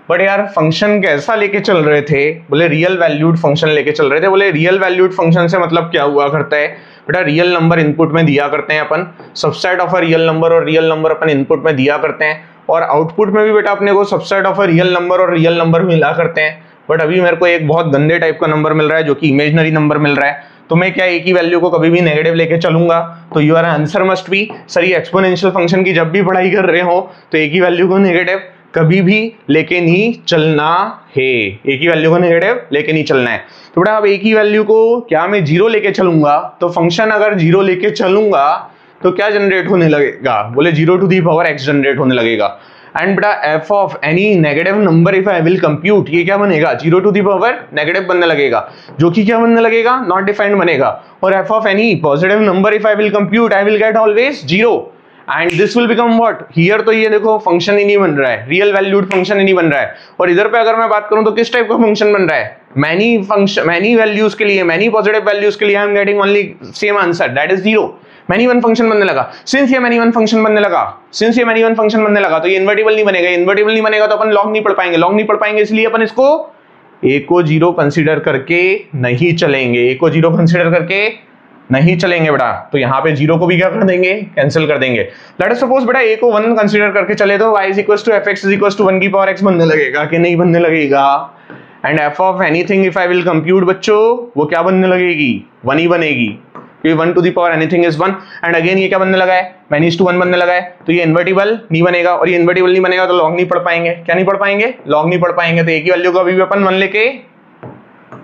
बट यार फंक्शन कैसा लेके चल रहे थे, बोले रियल वैल्यूड फंक्शन लेके चल रहे थे। बोले रियल वैल्यूड फंक्शन से मतलब क्या हुआ करता है बेटा, रियल नंबर इनपुट में दिया करते हैं अपन, subset of a real number और रियल नंबर अपन इनपुट में दिया करते हैं, और आउटपुट में भी बेटा अपने को subset of a real number और रियल नंबर मिला करते हैं। बट अभी मेरे को एक बहुत गंदे टाइप का नंबर मिल रहा है जो कि इमेजिनरी नंबर मिल रहा है, तो मैं क्या एक ही वैल्यू को कभी भी नेगेटिव लेके चलूंगा। तो your answer must be, sir ये एक्सपोनेंशियल फंक्शन की जब भी पढ़ाई कर रहे हो तो एक ही वैल्यू को नेगेटिव कभी भी लेके नहीं चलना है, एक ही वैल्यू को नेगेटिव लेके नहीं चलना है। तो बेटा अब एक ही वैल्यू को क्या मैं 0 लेके चलूंगा, तो फंक्शन अगर 0 लेके चलूंगा तो क्या जनरेट होने लगेगा, बोले 0 to the power x generate होने लगेगा। एंड बेटा f of any negative number if I will compute, ये क्या बनेगा, 0 टू दी पावर नेगेटिव बनने लगेगा, जो कि क्या बनने लगेगा, नॉट डिफाइंड बनेगा। और f of any positive number if I will compute I will get always 0, and this will become what, here तो ये देखो फंक्शन ही नहीं बन रहा है, रियल वैल्यूड फंक्शन ही नहीं बन रहा है। और इधर पे अगर मैं बात करूं तो किस टाइप का फंक्शन बन रहा है, मैनी फंक्शन, मैनी वैल्यूज के लिए, मैनी पॉजिटिव वैल्यूज के लिए I am getting only same answer that is 0। Many one function बनने लगा, सिंस ये मैनी वन फंक्शन बनने लगा, तो ये इन्वर्टिबल नहीं बनेगा, इन्वर्टिबल नहीं बनेगा तो अपन लॉग नहीं पढ़ पाएंगे, लॉग नहीं पढ़ पाएंगे इसलिए अपन इसको a को 0 कंसीडर करके नहीं चलेंगे, a को 0 कंसीडर करके नहीं चलेंगे बेटा। तो यहाँ पे 0 को भी क्या कर देंगे, कैंसिल कर देंगे। लेट अस सपोज बेटा a को 1 कंसीडर करके चले तो y is equal to F x is equal to 1 की पावर x बनने लगेगा कि नहीं बनने लगेगा। And F of anything if I will compute बच्चों वो क्या बनने लगेगी, 1 ही बनेगी, क्योंकि 1 to the power anything is 1। And again ये क्या बनने लगा है, -1 बनने लगा है, तो ये इन्वर्टिबल नहीं बनेगा, और ये इन्वर्टिबल नहीं बनेगा तो लॉग नहीं पढ़ पाएंगे। क्या नहीं पढ़ पाएंगे, लॉग नहीं पढ़ पाएंगे, तो एक ही वैल्यू को अभी भी अपन 1 लेके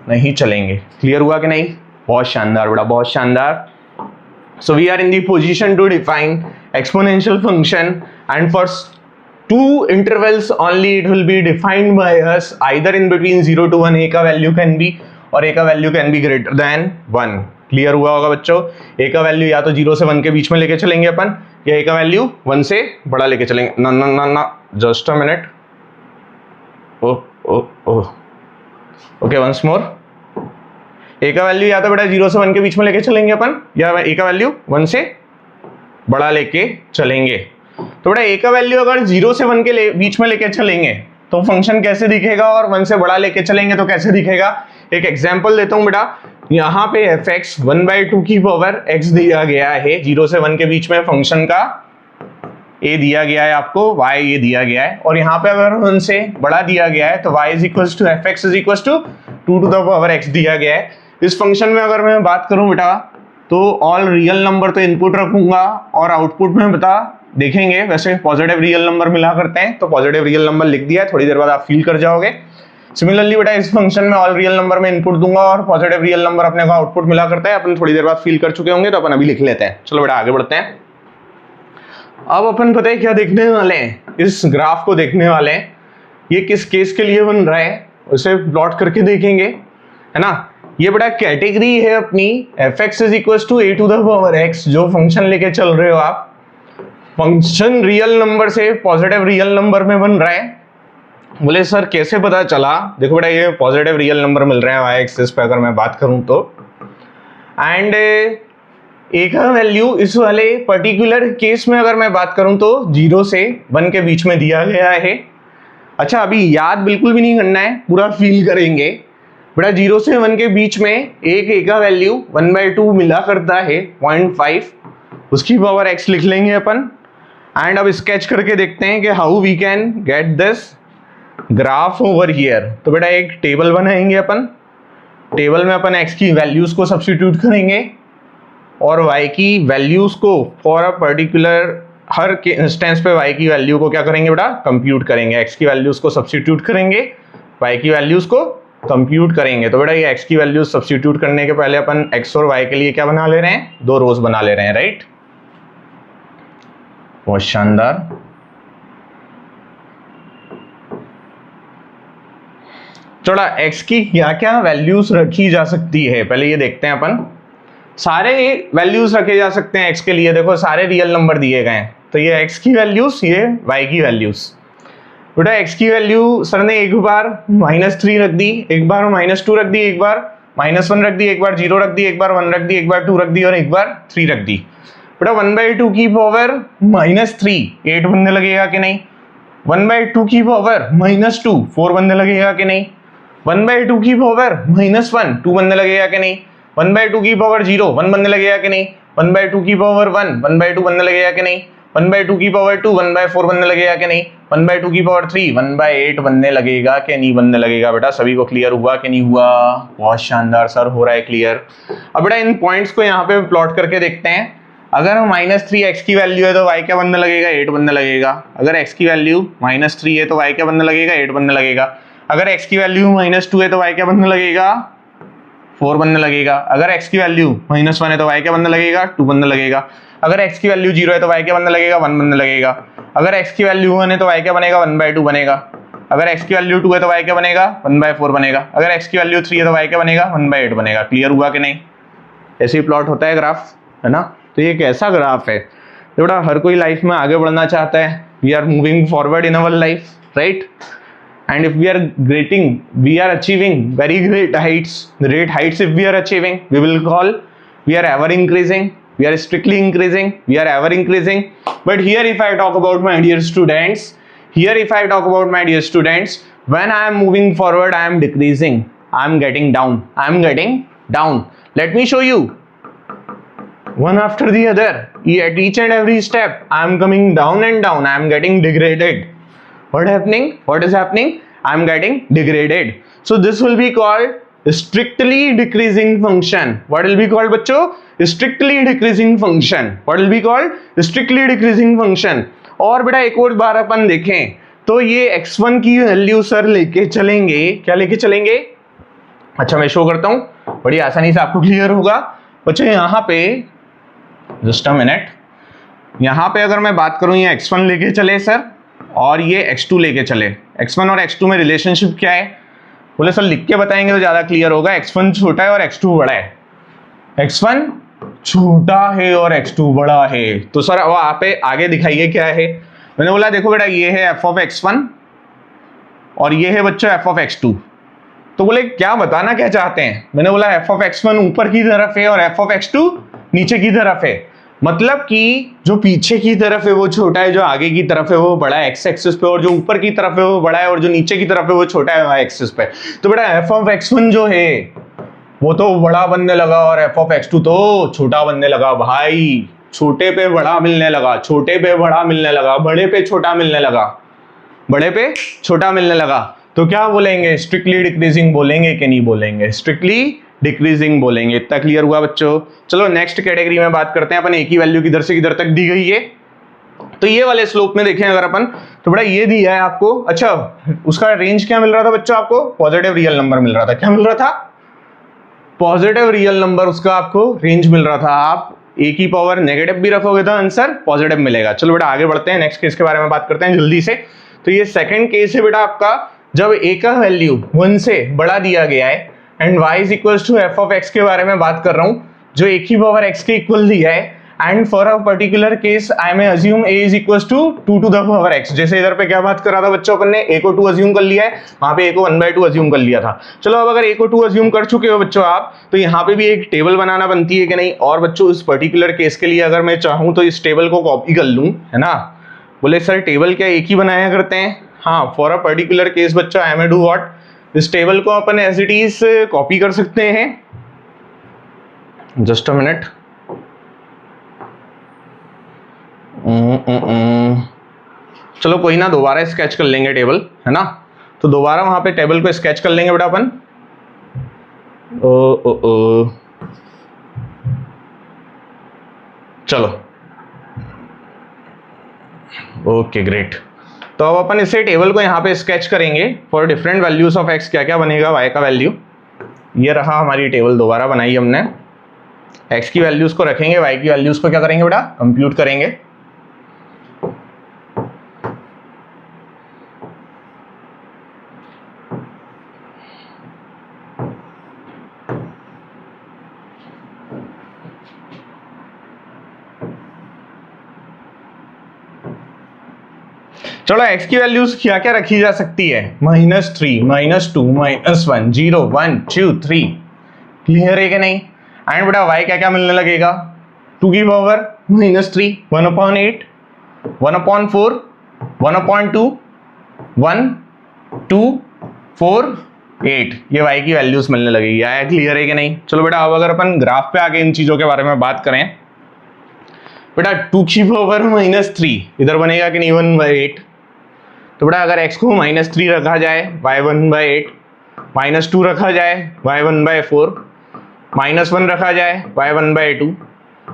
नहीं चलेंगे। क्लियर हुआ कि नहीं? बहुत शानदार बेटा, बहुत शानदार। So we are in the position to define exponential function, and for 2 intervals only it will be defined by us, either in between 0 to 1 a का वैल्यू कैन बी और a का value can be greater than 1। Clear हुआ होगा बच्चों? a का value या तो 0 से 1 के बीच में लेके चलेंगे अपन, या a का वैल्यू 1 से बड़ा लेके चलेंगे। ना ना ना ना, just a minute, okay once more. A का वैल्यू या तो बेटा 0 से 1 के बीच में लेके चलेंगे अपन, या ए का वैल्यू 1 से बड़ा लेके चलेंगे। तो बेटा ए का वैल्यू अगर 0 से 1 के बीच में लेके चलेंगे तो फंक्शन कैसे दिखेगा, और 1 से बड़ा लेके चलेंगे तो कैसे दिखेगा। एक एग्जांपल देता हूं बेटा, यहाँ पे fx 1/2 की पावर x दिया गया है, 0 से 1 के बीच में फंक्शन का a दिया गया है आपको, y ये दिया गया है, और यहाँ पे अगर 1 से बड़ा दिया गया है तो y is equal to fx is equal to 2 to the power x दिया गया है। इस फंक्शन में अगर मैं बात करूं बेटा तो ऑल रियल नंबर तो इनपुट रखूंगा, और आउटपुट में बता देखेंगे, वैसे पॉजिटिव रियल नंबर मिला करते हैं तो पॉजिटिव रियल नंबर लिख दिया है, थोड़ी देर बाद आप फील कर जाओगे। सिमिलरली बेटा इस फंक्शन में ऑल रियल नंबर में इनपुट दूंगा और पॉजिटिव रियल नंबर अपने को आउटपुट मिला करता है, अपन थोड़ी देर बाद फील कर चुके होंगे, तो अपन अभी लिख लेते हैं। चलो बेटा आगे बढ़ते हैं। अब अपन पता है क्या देखने वाले हैं, इस ग्राफ को देखने वाले हैं, ये किस केस के लिए बन रहा है उसे प्लॉट करके देखेंगे, है ना। ये बड़ा कैटेगरी है अपनी fx is equal to a to the power x, जो फंक्शन लेके चल रहे हो आप, फंक्शन रियल नंबर से पॉजिटिव रियल नंबर में बन रहा है। बोले सर कैसे पता चला? देखो बेटा ये पॉजिटिव रियल नंबर मिल रहे हैं y एक्सिस पे अगर मैं बात करूं तो, एंड a का वैल्यू इस वाले पर्टिकुलर केस में अगर मैं बात करूं तो 0 से 1 के बीच में दिया गया है। अच्छा अभी याद बिल्कुल भी नहीं करना है, पूरा फील करेंगे बेटा। 0 से 1 के बीच में एक a का वैल्यू 1/2 मिला करता है 0.5, उसकी पावर x लिख लेंगे अपन। एंड अब स्केच करके देखते हैं कि how we can get this graph over here. तो बेटा एक टेबल बनाएंगे अपन, टेबल में अपन x की वैल्यूज को सब्स्टिट्यूट करेंगे और y की वैल्यूज को फॉर अ पर्टिकुलर हर के इंस्टेंस पे y की वैल्यू को क्या करेंगे बेटा, कंप्यूट करेंगे। x की वैल्यूज को सब्स्टिट्यूट करेंगे, y की वैल्यूज को कंप्यूट करेंगे। तो बेटा ये x की वैल्यूज सब्स्टिट्यूट करने के पहले अपन x और y के लिए क्या बना ले रहे हैं, 2 रोज बना ले रहे हैं, राइट। बहुत शानदार। चलो x की क्या क्या वैल्यूज रखी जा सकती है पहले ये देखते हैं अपन। सारे वैल्यूज रखे जा सकते हैं x के लिए, देखो सारे रियल नंबर दिए गए हैं, तो ये x की वैल्यूज, ये y की वैल्यूज। बेटा x की वैल्यू सर ने एक बार -3 रख दी, एक बार -2 रख दी, एक बार -1 रख दी, एक बार 0 रख दी, एक बार 1 रख दी, एक बार 2 रख दी और एक बार 3 रख दी। बेटा 1/2 की पावर -3 8 बनने लगेगा कि नहीं, 1/2 की पावर -2 4 बनने लगेगा कि नहीं, 1/2 की पावर -1 2 बनने लगेगा कि नहीं, 1/2 की पावर 0 1 बनने लगेगा कि नहीं, 1/2 की पावर 1 1/2 बनने लगेगा कि नहीं, 1/2 की पावर 2 1/4 बनने लगेगा कि नहीं, 1/2 की पावर 3 1/8 बनने लगेगा कि नहीं बनने लगेगा। बेटा सभी को क्लियर हुआ कि नहीं हुआ? बहुत शानदार सर, हो रहा है क्लियर। अब बेटा इन पॉइंट्स को यहाँ पे प्लॉट करके देखते हैं। अगर -3 x की वैल्यू है तो y क्या बनने लगेगा, 8 बनने लगेगा। अगर x की वैल्यू -3 है तो y क्या बनने लगेगा, 8 बनने लगेगा। अगर x की वैल्यू -2 है तो y क्या बनने लगेगा, 4 बनने लगेगा। अगर x की वैल्यू -1 है तो y क्या बनने लगेगा, 2 बनने लगेगा। अगर x की वैल्यू 0 है तो y क्या बनने लगेगा, 1 बनने लगेगा। अगर x की वैल्यू 1 है तो y क्या बनेगा, 1/2 बनेगा। अगर x की वैल्यू 2 है तो y क्या बनेगा, 1/4 बनेगा। अगर x की वैल्यू 3 है तो y क्या बनेगा, 1/8 बनेगा। क्लियर हुआ कि नहीं? ऐसे ही प्लॉट होता है ग्राफ, है ना। तो ये कैसा ग्राफ है, तो बेटा हर कोई लाइफ में आगे बढ़ना चाहता है, we are moving forward in our life, right. And if we are achieving very great heights, great heights if we are achieving, we will call, we are ever increasing, we are strictly increasing, we are ever increasing. But here if I talk about my dear students, when I am moving forward, I am decreasing, I am getting down. Let me show you. One after the other, at each and every step, I am coming down and down, I am getting degraded. What is happening? I am getting degraded. So this will be called strictly decreasing function. What will be called बच्चों? Strictly decreasing function. What will be called? Strictly decreasing function. और बेटा एक और बार अपन देखें तो ये x1 की value sir लेके चलेंगे, क्या लेके चलेंगे? अच्छा मैं शो करता हूं, बड़ी आसानी से आपको क्लियर होगा बच्चों। यहाँ पे जस्ट अ मिनट, यहाँ पे अगर मैं बात करूं ये x1 लेके चले सर और ये x2 लेके चले, x1 और x2 में रिलेशनशिप क्या है? बोले सर लिख के बताएंगे तो ज्यादा क्लियर होगा। x1 छोटा है और x2 बड़ा है, x1 छोटा है और x2 बड़ा है। तो सर अब आप आगे दिखाइए क्या है। मैंने बोला देखो बेटा ये है f of x1 और ये है बच्चों f of x2। तो बोले क्या बताना क्या चाहते हैं? मैंने बोला f of x1 ऊपर की तरफ है और f of x2 नीचे की तरफ है। मतलब कि जो पीछे की तरफ है वो छोटा है, जो आगे की तरफ है वो बड़ा है x एक्सिस पे, और जो ऊपर की तरफ है वो बड़ा है और जो नीचे की तरफ है वो छोटा है y एक्सिस पे। तो बेटा f of x1 जो है वो तो बड़ा बनने लगा और f of x2 तो छोटा बनने लगा। भाई छोटे पे बड़ा मिलने लगा, छोटे पे बड़ा मिलने लगा, बड़े पे छोटा मिलने लगा, बड़े पे छोटा मिलने लगा। तो क्या बोलेंगे? स्ट्रिक्टली डिक्रीजिंग बोलेंगे कि नहीं बोलेंगे? स्ट्रिक्टली डिक्रीजिंग बोलेंगे। इतना क्लियर हुआ बच्चों? चलो नेक्स्ट कैटेगरी में बात करते हैं अपन। एक ही वैल्यू किधर से किधर तक दी गई है, तो ये वाले स्लोप में देखें अगर अपन तो बड़ा ये दिया है आपको। अच्छा उसका रेंज क्या मिल रहा था बच्चों आपको? पॉजिटिव रियल नंबर मिल रहा था। क्या मिल रहा था? पॉजिटिव रियल नंबर उसका आपको रेंज मिल रहा था। आप ए की पावर नेगेटिव भी रखोगे तो आंसर पॉजिटिव मिलेगा। चलो बेटा आगे बढ़ते हैं, नेक्स्ट केस के बारे में बात करते हैं जल्दी से। तो ये सेकंड केस है बेटा आपका, जब ए का वैल्यू 1 से बड़ा दिया गया है and y is equal to f of x के बारे में बात कर रहा हूं, जो a की पावर x के इक्वल दिया है। And for a particular case I may assume a is equal to 2 to the power x। जैसे इधर पे क्या बात कर रहा था बच्चों, अपन ने a को 2 अज्यूम कर लिया है, वहां पे a को 1/2 अज्यूम कर लिया था। चलो अब अगर a को 2 अज्यूम कर चुके हो बच्चों आप, तो यहाँ पे भी एक टेबल बनाना बनती है कि नहीं? और बच्चों इस पर्टिकुलर केस के लिए अगर मैं चाहूँ तो इस टेबल को कॉपी कर लूँ, है ना? बोले सर टेबल क्या एक ही बनाया करते हैं? हाँ, फॉर अ पर्टिकुलर केस बच्चों आई मे डू व्हाट, इस टेबल को अपन एज इट इज कॉपी कर सकते हैं। जस्ट अ मिनट, चलो कोई ना, दोबारा स्केच कर लेंगे टेबल, है ना? तो दोबारा वहां पे टेबल को स्केच कर लेंगे बेटा अपन। चलो ओके ग्रेट। तो अब अपन इसे टेबल को यहाँ पे स्केच करेंगे for different values of x। क्या क्या बनेगा y का वैल्यू? ये रहा हमारी टेबल, दोबारा बनाई हमने। x की वैल्यूज को रखेंगे, y की वैल्यूज को क्या करेंगे बेटा? कंप्यूट करेंगे। चलो x की वैल्यूज क्या क्या रखी जा सकती है? -3, -2, -1, 0, 1, 2, 3। क्लियर है कि नहीं? एंड बेटा y क्या क्या मिलने लगेगा? 2 की पावर -3, 1/8, 1/4, 1/2, 1, 2, 4, 8। ये y की वैल्यूज मिलने लगेगी। आया क्लियर है कि नहीं? चलो बेटा अब अगर अपन ग्राफ पे आके इन चीजों के बारे में बात करें, बेटा 2 की पावर -3 इधर बनेगा कि नहीं? 1/8। तो बेटा अगर x को -3 रखा जाए y 1/8, -2 रखा जाए y 1/4, -1 रखा जाए y 1/2,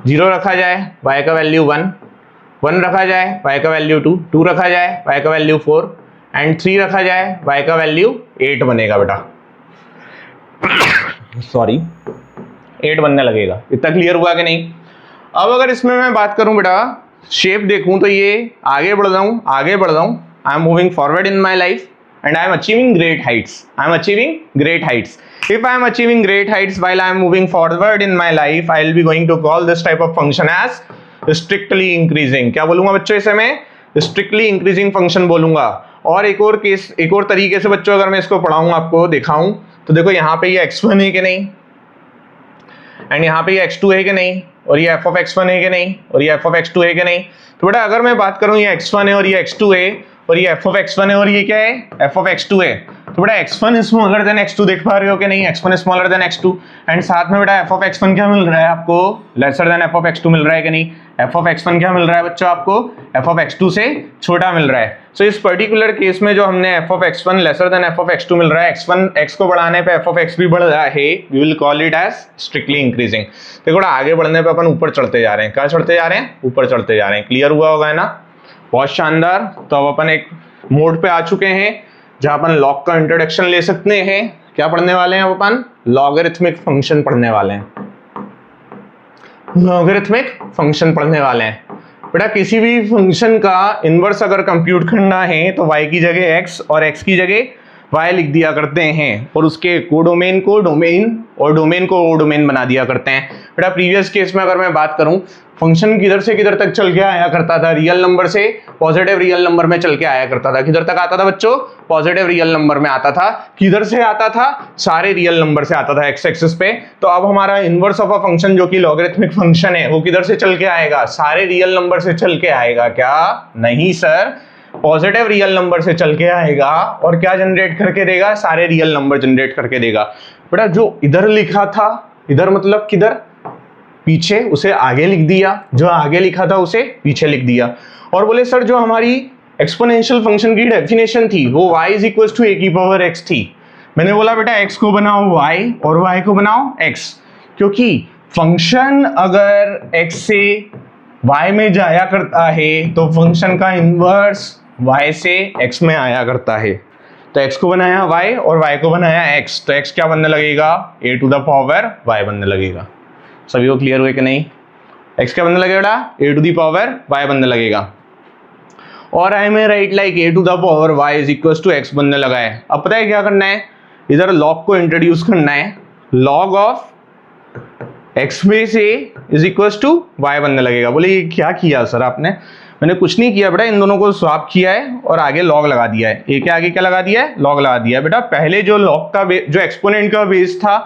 0 रखा जाए y का वैल्यू 1, 1 रखा जाए y का वैल्यू 2, 2 रखा जाए y का वैल्यू 4 एंड 3 रखा जाए y का वैल्यू 8 बनेगा बेटा। सॉरी 8 बनने लगेगा। इतना क्लियर हुआ कि नहीं? अब अगर इसमें मैं बात करूं बेटा, शेप देखूं तो ये आगे बढ़ रहा हूं, I am moving forward in my life and I am achieving great heights. I am achieving great heights. If I am achieving great heights while I am moving forward in my life, I will be going to call this type of function as strictly increasing. क्या बोलूंगा बच्चों इसे मैं? Strictly increasing function बोलूंगा। और एक और case, एक और तरीके से बच्चों अगर मैं इसको पढ़ाऊं, आपको दिखाऊं, तो देखो यहाँ पे ये x1 है कि नहीं, एंड यहाँ पे ये x2 है कि नहीं, और ये f of x1 है कि नहीं, और ये f of x2 है कि नहीं। तो बेटा अगर मैं बात करूं ये x1 है और ये x2 है, और ये f of x1 है और ये क्या है, f of x2 है। तो बेटा x1 is smaller than x2 देख पा रहे हो कि नहीं, x1 is smaller than x2 and साथ में बेटा f of x1 क्या मिल रहा है आपको, lesser than f of x2 मिल रहा है कि नहीं। f of x1 क्या मिल रहा है बच्चों आपको, f of x2 से छोटा मिल रहा है। सो इस पर्टिकुलर केस में जो हमने f of x1 lesser than f of x2 मिल रहा है, x को बढ़ाने पे f of x भी बढ़ रहा है, we will call it as strictly increasing. देखो आगे बढ़ने पे अपन ऊपर चढ़ते जा रहे हैं, क्या चढ़ते जा रहे हैं, ऊपर चढ़ते जा रहे हैं। क्लियर हुआ होगा ना, बहुत शानदार। तो अब अपन एक मोड पे आ चुके हैं जहां अपन लॉग का इंट्रोडक्शन ले सकते हैं। क्या पढ़ने वाले हैं अब अपन, लॉगरिथमिक फंक्शन पढ़ने वाले हैं, लॉगरिथमिक फंक्शन पढ़ने वाले हैं। बेटा किसी भी फंक्शन का इनवर्स अगर कंप्यूट करना है तो y की जगह x और x की जगह y लिख दिया करते हैं और उसके कोडोमेन को डोमेन और डोमेन को ओ डोमेन बना दिया करते हैं। बेटा प्रीवियस केस में अगर मैं बात करूं, फंक्शन किधर से किधर तक चल के आया करता था, रियल नंबर से पॉजिटिव रियल नंबर में चल के आया करता था। किधर तक आता था बच्चों, पॉजिटिव रियल नंबर में आता था। किधर से आता था, सारे रियल नंबर से आता था एक्स एक्सिस पे। तो अब हमारा इनवर्स ऑफ अ फंक्शन जो कि लॉगरिथमिक फंक्शन है वो किधर से चल के आएगा, सारे रियल नंबर से चल के आएगा। क्या नहीं सर, पॉजिटिव रियल नंबर से चल के आएगा और क्या जनरेट करके देगा, सारे रियल नंबर जनरेट करके देगा। बेटा जो इधर लिखा था, इधर मतलब किधर, पीछे, उसे आगे लिख दिया, जो आगे लिखा था उसे पीछे लिख दिया। और बोले सर जो हमारी एक्सपोनेंशियल फंक्शन की डेफिनेशन थी वो y is equal to a की पावर x थी। मैंने बोला बेटा x को बनाओ y और y को बनाओ x, क्योंकि फंक्शन अगर x से y में जाया करता है तो फंक्शन का इनवर्स y से x में आया करता है। तो x को बनाया y और y को बनाया x, तो x क्या बनने लगेगा, a to the power y बनने लगेगा। सभी को क्लियर हुए कि नहीं, x क्या बनने लगेगा, a to the power y बनने लगेगा। और I may write like a to the power y is equal to x बनने लगा है। अब पता है क्या करना है, इधर log को इंट्रोड्यूस करना है, log of x base a is equal to y बनने लगेगा। बोले ये क्या किया सर आपने, मैंने कुछ नहीं किया बेटा, इन दोनों को स्वैप किया है और आगे log लगा दिया है। a के आगे क्या लगा दिया है, log लगा दिया है। बेटा पहले जो log का जो एक्सपोनेंट का बेस था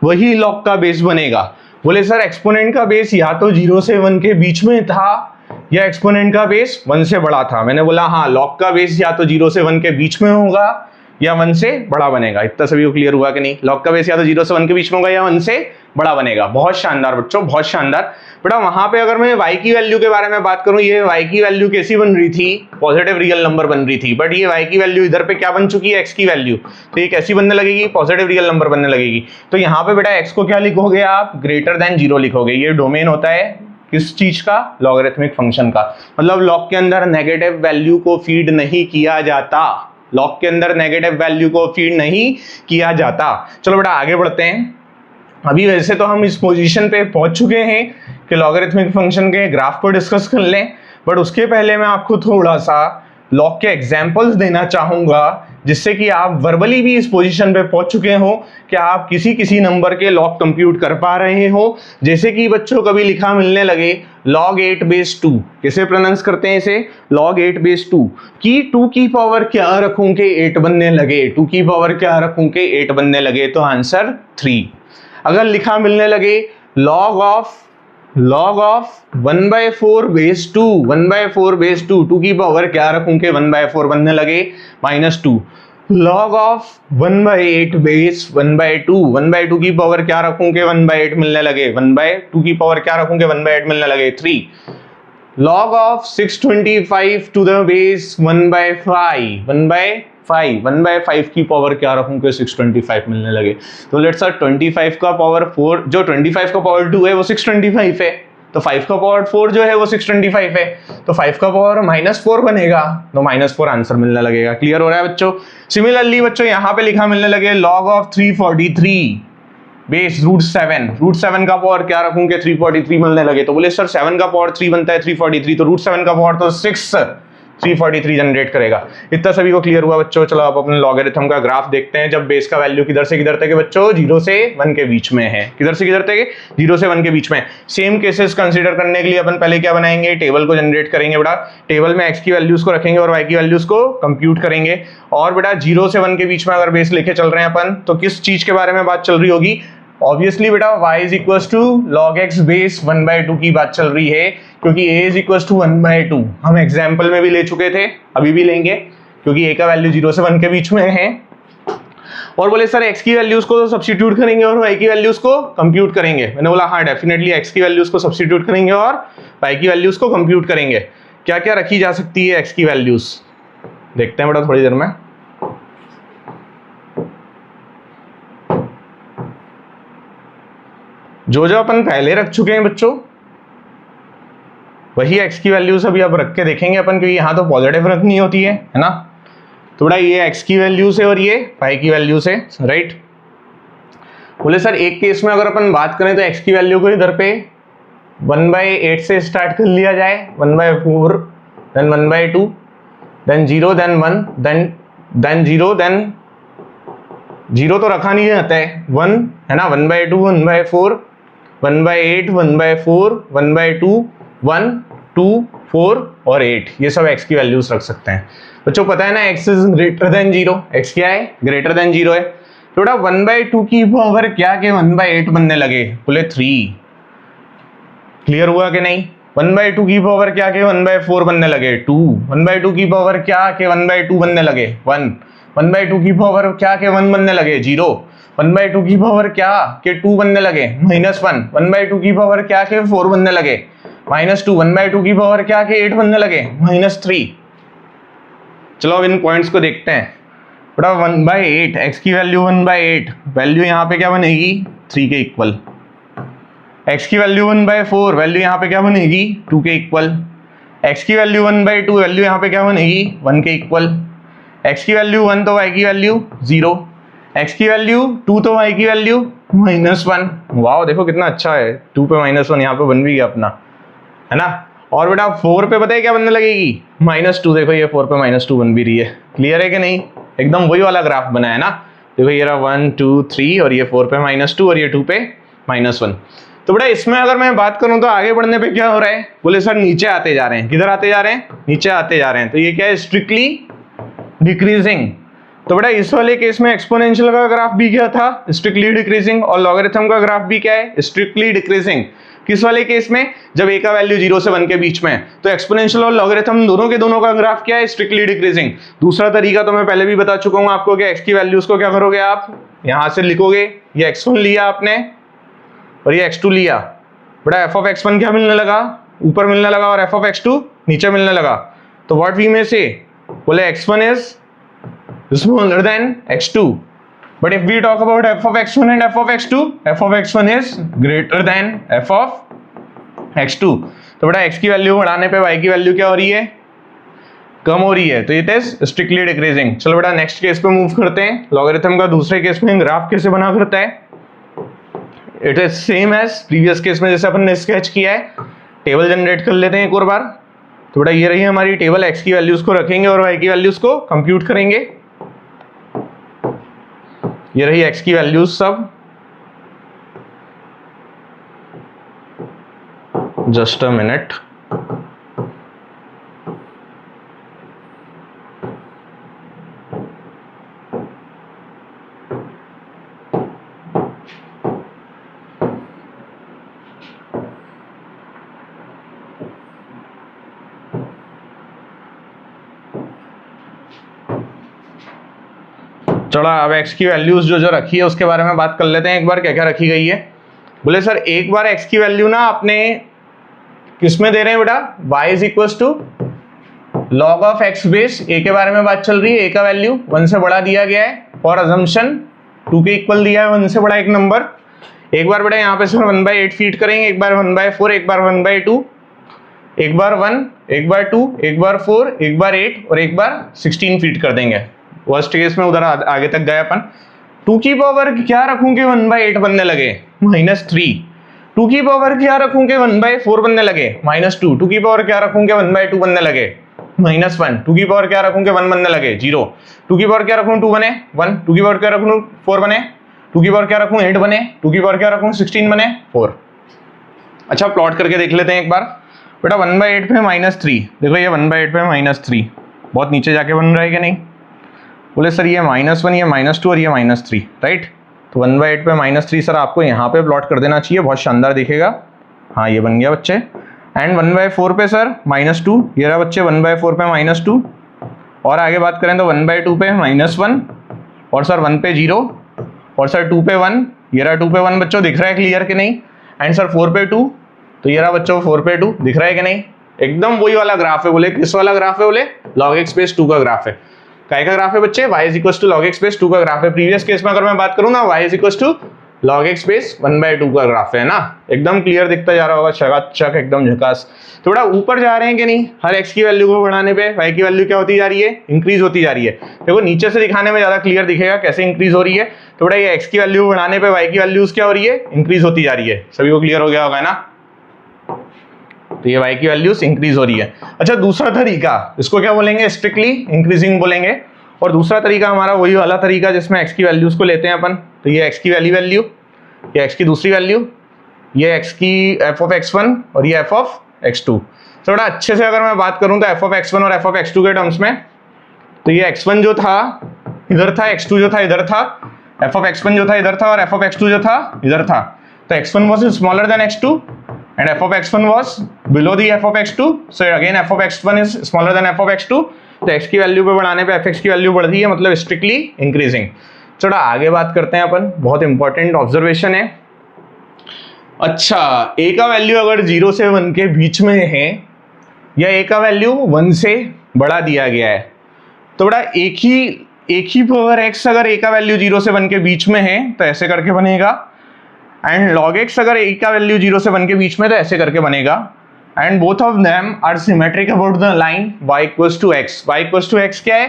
वही log का बेस बनेगा। बोले सर एक्सपोनेंट का बेस या तो 0 से 1 के बीच में था या एक्सपोनेंट का बेस 1 से बड़ा था। मैंने बोला हाँ, log का बेस या तो 0 से 1 के बीच में होगा या 1 से बड़ा बनेगा। इतना सभी को क्लियर हुआ कि नहीं, log का बेस या तो 0 से 1 के बीच में होगा या 1 से बड़ा बनेगा। बहुत शानदार बच्चों, बहुत शानदार। बेटा वहां पे अगर मैं y की वैल्यू के बारे में बात करूं, ये y की वैल्यू कैसी बन रही थी, पॉजिटिव रियल नंबर बन रही थी, बट ये y की वैल्यू इधर पे क्या बन चुकी है, x की वैल्यू, तो ये कैसी बनने लगेगी, पॉजिटिव रियल नंबर बनने लगेगी। तो यहाँ पे बेटा x को क्या लिखोगे आप, ग्रेटर देन 0 लिखोगे। ये डोमेन होता है किस चीज का, लॉगरिथमिक फंक्शन का। मतलब लॉग के अंदर नेगेटिव वैल्यू को फीड नहीं किया जाता, लॉग के अंदर नेगेटिव वैल्यू को फीड नहीं किया जाता। चलो बेटा आगे बढ़ते हैं। अभी वैसे तो हम इस पोजीशन पे पहुंच चुके हैं कि लॉगरिथमिक फंक्शन के ग्राफ को डिस्कस कर लें, बट उसके पहले मैं आपको थोड़ा सा लॉग के एग्जांपल्स देना चाहूंगा जिससे कि आप वर्बली भी इस पोजीशन पे पहुंच चुके हो कि आप किसी नंबर के लॉग कंप्यूट कर पा रहे हो। जैसे कि बच्चों कभी लिखा मिलने लगे log 8 बेस 2, कैसे प्रोनाउंस करते हैं इसे, log 8 बेस 2 की 2 की पावर क्या रखूं के 8 बनने लगे, 2 की पावर क्या रखूं के 8 बनने लगे, तो आंसर 3। अगर लिखा मिलने लगे log ऑफ 1/4 बेस 2, 1/4 बेस 2, 2 की पावर क्या रखूं के 1/4 बनने लगे, -2। log ऑफ 1/8 बेस 1/2, 1/2 की पावर क्या रखूं के 1/8 मिलने लगे, 1/2 की पावर क्या रखूं के 1/8 मिलने लगे, 3। log ऑफ 625 टू द बेस 1/5 की पावर क्या रखूं के 625 मिलने लगे। तो लेट्स सर 25 का पावर 4, जो 25 का पावर 2 है वो 625 है, तो 5 का पावर 4 जो है वो 625 है, तो 5 का पावर -4 बनेगा, तो -4 आंसर मिलने लगेगा। क्लियर हो रहा है बच्चों। सिमिलरली बच्चों यहाँ पे लिखा मिलने लगे log ऑफ 343 बेस √7 का पावर क्या रखूं के 343 मिलने लगे। तो बोले सर 7 का पावर 3 बनता है 343, तो √7 का पावर तो 343 जनरेट करेगा। इतना सभी को क्लियर हुआ बच्चों। चलो आप अपने लॉगरिथम का ग्राफ देखते हैं जब बेस का वैल्यू किधर से किधर तक है बच्चों, 0 से 1 के बीच में है। किधर से किधर तक है, 0 से 1 के बीच में। सेम केसेस कंसीडर करने के लिए अपन पहले क्या बनाएंगे, टेबल को जनरेट करेंगे। बेटा टेबल में x की वैल्यूज को रखेंगे और y की वैल्यूज को कंप्यूट करेंगे। और बेटा 0 से 1 के बीच में अगर बेस लेके चल रहे हैं अपन, तो किस चीज के बारे में बात चल रही होगी, ऑब्वियसली बेटा y is equal to log x base 1/2 की बात चल रही है, क्योंकि a इज इक्वल टू 1/2 हम एग्जाम्पल में भी ले चुके थे, अभी भी लेंगे, क्योंकि a का वैल्यू 0 से 1 के बीच में है। और बोले सर x की वैल्यूज को सब्स्टिट्यूट करेंगे और y की वैल्यूज को कंप्यूट करेंगे। मैंने बोला हाँ डेफिनेटली x की वैल्यूज को सब्स्टिट्यूट करेंगे और y की वैल्यूज को कंप्यूट करेंगे। क्या क्या रखी जा सकती है x की वैल्यूज, देखते हैं बेटा थोड़ी देर में। जो जो अपन पहले रख चुके हैं बच्चों, वही x की वैल्यूज अभी अब रख के देखेंगे अपन, क्योंकि यहाँ तो पॉजिटिव रखनी होती है ना। तो बड़ा ये x की वैल्यूज है और ये y की वैल्यूज है, राइट। बोले सर एक केस में अगर अपन बात करें तो x की वैल्यू को इधर पे 1/8 से स्टार्ट कर लिया जाए, 1/4 then 1/2 then 0 then 1 then 0 then 0 तो रखा नहीं जाता है, 1 है ना, 1/2 1/4 1/8 1/4 1/2 1 2 4 और 8, ये सब x की वैल्यूज रख सकते हैं। बच्चों पता है ना x is greater than 0, x क्या है, ग्रेटर देन 0 है। तो बेटा 1/2 की पावर क्या के 1/8 बनने लगे, बोले 3। क्लियर हुआ कि नहीं। 1/2 की पावर क्या के 1/4 बनने लगे 2, 1/2 की पावर क्या के 1/2 बनने लगे 1, 1/2 की पावर क्या के 1 बनने लगे 0, 1/2 की पावर क्या के 2 बनने लगे -1, 1/2 की पावर क्या के 4 बनने लगे -2, 1/2 की पावर क्या के 8 बनने लगे -3। चलो अब इन पॉइंट्स को देखते हैं। बड़ा 1/8 x की वैल्यू 1/8, वैल्यू यहाँ पे क्या बनेगी 3 के इक्वल। x की वैल्यू 1/4, वैल्यू यहाँ पे क्या बनेगी 2 के इक्वल। x की वैल्यू 1/2, वैल्यू यहाँ पे क्या बनेगी 1 के इक्वल। x की वैल्यू 1 तो y की वैल्यू 0, x की वैल्यू 2 तो y की वैल्यू -1। वाह देखो कितना अच्छा है, 2 पे -1 यहाँ पे बन भी गया अपना, है ना। और बेटा 4 पे पता है क्या बनने लगेगी -2, देखो ये 4 पे -2 बन भी रही है। क्लियर है कि नहीं, एकदम वही वाला ग्राफ बना है ना। देखो ये रहा 1 2 3 और ये 4 पे -2 और ये 2 पे -1। तो बेटा इसमें अगर मैं बात करूं तो आगे बढ़ने पे क्या हो रहा है, बोले सर नीचे आते जा रहे हैं। किधर आते जा रहे हैं, नीचे आते जा रहे हैं। तो ये क्या है, स्ट्रिक्टली डिक्रीजिंग। तो बेटा इस वाले केस में एक्सपोनेंशियल का ग्राफ भी क्या था, स्ट्रिक्टली डिक्रीजिंग, और लॉगरिथम का ग्राफ भी क्या है, स्ट्रिक्टली डिक्रीजिंग। किस वाले केस में, जब a का वैल्यू 0 से 1 के बीच में है, तो एक्सपोनेंशियल और लॉगरिथम दोनों के दोनों का ग्राफ क्या है, स्ट्रिक्टली डिक्रीजिंग। दूसरा तरीका तो मैं पहले भी बता चुका हूं आपको कि x की वैल्यूज को क्या करोगे, आप यहां से लिखोगे, ये x1 लिया आपने और ये x2 लिया। बड़ा f of x1 क्या मिलने लगा, ऊपर मिलने लगा, और f of x2 नीचे मिलने लगा। तो व्हाट वी में से, बोले x1 is smaller than x2, but if we talk about f of x1 and f of x2, f of x1 is greater than f of x2। तो बेटा x की वैल्यू बढ़ाने पे y की value क्या हो रही है, कम हो रही है, तो इट इज स्ट्रिक्टली डिक्रीजिंग। चलो बेटा नेक्स्ट केस पे मूव करते हैं। लॉगरिथम का दूसरे केस में ग्राफ कैसे बना करता है, it is same as previous case में जैसे अपन ने स्केच किया है। टेबल जनरेट कर लेते हैं एक और बार। तो बेटा ये रही हमारी टेबल, x की वैल्यूज को रखेंगे और y की वैल्यूज को कंप्यूट करेंगे। ये रही x की वैल्यूज सब, जस्ट अ मिनट। चलो अब x की वैल्यूज जो जो रखी है उसके बारे में बात कर लेते हैं एक बार, क्या क्या रखी गई है। बोले सर एक बार x की वैल्यू ना आपने किस में दे रहे हैं बेटा, y is equal to log of x base a के बारे में बात चल रही है। a का वैल्यू 1 से बड़ा दिया गया है और अजम्पशन 2 के इक्वल दिया है, 1 से बड़ा एक नंबर। एक बार बेटा यहाँ पे सर 1/8 फीड करेंगे, एक बार 1/4, एक बार 1/2, एक बार 1, एक बार 2, एक बार 4, एक बार 8 और एक बार 16 फीड कर देंगे। वर्स्ट केस में उधर आगे तक गए अपन। 2 की पावर क्या रखूंगे 1/8 बनने लगे -3, 2 की पावर क्या रखूंगे 1/4 बनने लगे -2, 2 की पावर क्या रखूंगे 1/2 बनने लगे -1, 2 की पावर क्या रखूंगे 1 बनने लगे 0, 2 की पावर क्या रखूं 2 बने 1, 2 की पावर क्या रखूं 4 बने, 2 की पावर क्या रखूं 8 बने, 2 की पावर क्या रखूं 16 बने 4। अच्छा प्लॉट करके देख लेते हैं एक बार। बेटा 1/8 पे -3, देखो ये 1/8 पे -3 बहुत नीचे जाके बन रहा है कि नहीं। बोले सर ये -1, ये -2 और ये -3, राइट। तो 1/8 पे -3 सर आपको यहाँ पे प्लॉट कर देना चाहिए, बहुत शानदार दिखेगा। हाँ ये बन गया बच्चे। एंड 1/4 पे सर -2, ये रहा बच्चे 1/4 पे -2। और आगे बात करें तो 1/2 पे -1, और सर 1 पे 0, और सर 2 पे 1, ये रहा 2 पे 1 बच्चों, दिख रहा है क्लियर कि नहीं। एंड सर 4 पे 2, तो ये रहा बच्चों 4 पे 2, दिख रहा है कि नहीं। एकदम वही वाला ग्राफ है। बोले किस वाला ग्राफ है, बोले log x बेस 2 का ग्राफ है। काय का ग्राफ है बच्चे, y is equal to log x base 2 का ग्राफ है। प्रीवियस केस में अगर मैं बात करूँ ना, y is equal to log x base 1/2 का ग्राफ है ना। एकदम क्लियर दिखता जा रहा होगा, चकाचक एकदम झकास। थोड़ा ऊपर जा रहे हैं कि नहीं, हर x की वैल्यू को बढ़ाने पे y की वैल्यू क्या होती जा रही है, इंक्रीज होती जा रही है। देखो नीचे से दिखाने में ज्यादा क्लियर दिखेगा कैसे इंक्रीज हो रही है। थोड़ा ये x की वैल्यू बढ़ाने पे y की वैल्यूज क्या हो रही है, इंक्रीज होती जा रही है। सभी को क्लियर हो गया होगा ना। तो ये y की वैल्यूज इंक्रीज हो रही है। अच्छा दूसरा तरीका, इसको क्या बोलेंगे, स्ट्रिक्टली इंक्रीजिंग बोलेंगे। और दूसरा तरीका हमारा वही वाला तरीका जिसमें x की वैल्यूज को लेते हैं अपन। तो ये x की वैल्यू, ये x की दूसरी वैल्यू, ये x की f ऑफ x1 और ये f ऑफ x2। थोड़ा अच्छे से अगर मैं बात करूं तो f ऑफ x1 और f ऑफ x2 के टर्म्स में, तो ये x1 जो था इधर था, x2 जो था इधर था, f ऑफ x1 जो था इधर था, और f ऑफ x2 जो था इधर था। तो x1 was smaller than x2 and f of x1 was below the f of x2, so again f of x1 is smaller than f of x2। तो x की वैल्यू पे बढ़ाने पे fx की वैल्यू बढ़ रही है, मतलब स्ट्रिक्टली इंक्रीजिंग। थोड़ा आगे बात करते हैं अपन, बहुत इंपॉर्टेंट ऑब्जर्वेशन है। अच्छा a का वैल्यू अगर 0 से 1 के बीच में है, या a का वैल्यू 1 से बढ़ा दिया गया है, तो बड़ा एक ही पावर x अगर a का वैल्यू 0 से 1 के बीच में है तो ऐसे करके बनेगा। एंड log x अगर a का वैल्यू 0 से 1 के बीच में तो ऐसे करके बनेगा। And both of them are symmetric about the line y equals to x। y equals to x क्या है,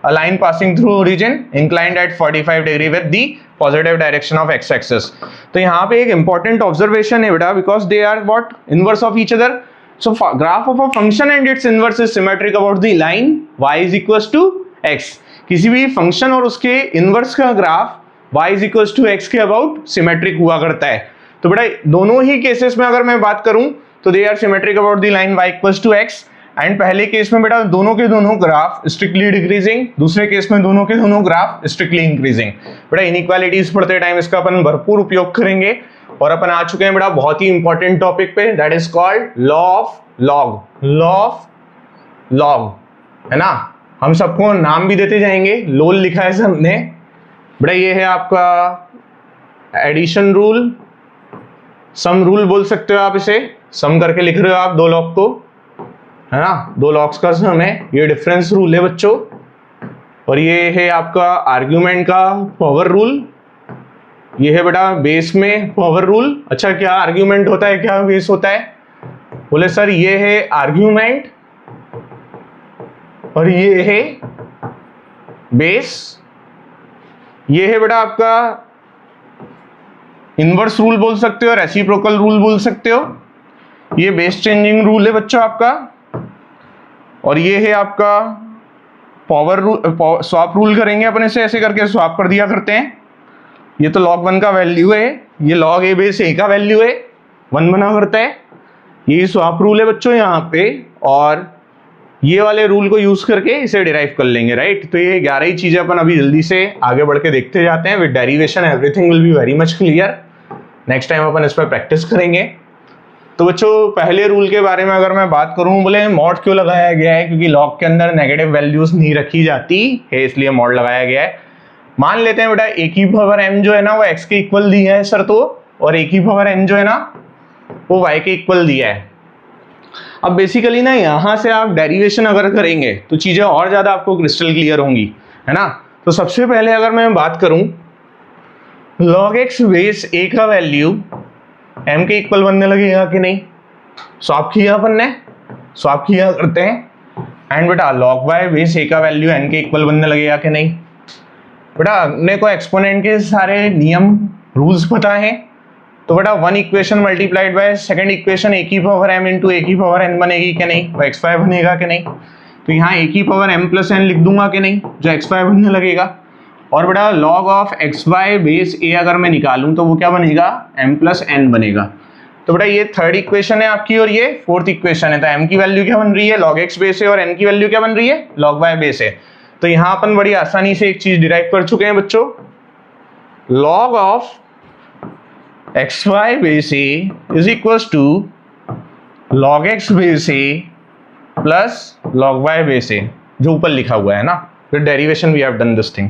a line passing through origin inclined at 45 degree with the positive direction of x axis. तो यहाँ पे एक important observation है बेटा, because they are what, inverse of each other. So graph of a function and its inverse is symmetric about the line y is equals to x। किसी भी function और उसके इनवर्स का graph y is equals to x के about symmetric हुआ करता है। तो बेटा दोनों ही केसेस में अगर मैं बात करूं तो they are symmetric about the line y equals to x। And पहले केस में बेटा दोनों के दोनों ग्राफ स्ट्रिक्टली डिक्रीजिंग, दूसरे केस में दोनों के दोनों ग्राफ स्ट्रिक्टली इंक्रीजिंग। बेटा इनइक्वालिटीज पढ़ते टाइम इसका अपन भरपूर उपयोग करेंगे। और अपन आ चुके हैं बेटा बहुत ही इंपॉर्टेंट टॉपिक पे, that is called law of log. Law of log है ना, हम सबको नाम भी देते जाएंगे, लोल लिखा है हमने। बेटा ये है आपका एडिशन रूल, सम रूल बोल सकते हो आप, इसे सम करके लिख रहे हो आप दो लॉग को, है ना, दो लॉग्स का सम है। ये डिफरेंस रूल है बच्चों। और ये है आपका आर्ग्यूमेंट का पावर रूल, ये है बेटा बेस में पावर रूल। अच्छा क्या आर्ग्यूमेंट होता है, क्या बेस होता है, बोले सर ये है आर्ग्यूमेंट और ये है बेस। ये है बेटा आपका इनवर्स रूल बोल सकते हो, रेसिप्रोकल रूल बोल सकते हो। ये बेस चेंजिंग रूल है बच्चों आपका। और ये है आपका पावर रूल, स्वैप रूल करेंगे अपन इसे, ऐसे करके स्वैप कर दिया करते हैं। ये तो log 1 का वैल्यू है, ये log a बेस a का वैल्यू है, 1 बना करता है। ये स्वैप रूल है बच्चों यहाँ पे, और ये वाले रूल को यूज करके इसे डिराइव कर लेंगे, राइट। तो ये 11 ही चीजें अपन अभी जल्दी से आगे बढ़ के देखते जाते हैं। With derivation everything will be very much clear. Next time अपन इस पर प्रैक्टिस करेंगे। तो बच्चों पहले रूल के बारे में अगर मैं बात करूं, बोले मॉड क्यों लगाया गया है, क्योंकि लॉग के अंदर नेगेटिव वैल्यूज नहीं रखी जाती है, इसलिए मॉड लगाया गया है। मान लेते हैं बेटा a की पावर m जो है ना वो x के इक्वल दिया है सर, तो और a की पावर n जो है ना वो y के इक्वल दिया है। अब बेसिकली ना यहाँ से आप डेरिवेशन अगर करेंगे तो चीजें और ज्यादा आपको क्रिस्टल क्लियर होंगी, है ना। तो सबसे पहले अगर मैं बात करूं log x बेस a का वैल्यू m के इक्वल बनने लगेगा कि नहीं, स्वैप किया अपन ने, स्वैप किया करते हैं। एंड बेटा log y बेस a का वैल्यू n के इक्वल बनने लगेगा कि नहीं। बेटा अपने को एक्सपोनेंट के सारे नियम रूल्स पता है, तो बेटा 1 equation multiplied by second equation a की पावर m इंटू a की पावर n बनेगी कि नहीं, वो xy बनेगा कि नहीं। तो यहाँ a की पावर m प्लस n लिख दूंगा कि नहीं, जो xy बनने लगेगा। और बेटा log of xy base a अगर मैं निकालूं तो वो क्या बनेगा, m प्लस n बनेगा। तो बेटा ये थर्ड इक्वेशन है आपकी और ये फोर्थ इक्वेशन है। तो m की वैल्यू क्या बन रही है, log x बेस है, और n की वैल्यू क्या बन रही है, log y बेस है। तो यहाँ अपन बड़ी आसानी से एक चीज डिराइव कर चुके हैं बच्चों, log of X Y base A is equal to log x base A plus log y base A, जो ऊपर लिखा हुआ है ना। फिर derivation we have done this thing.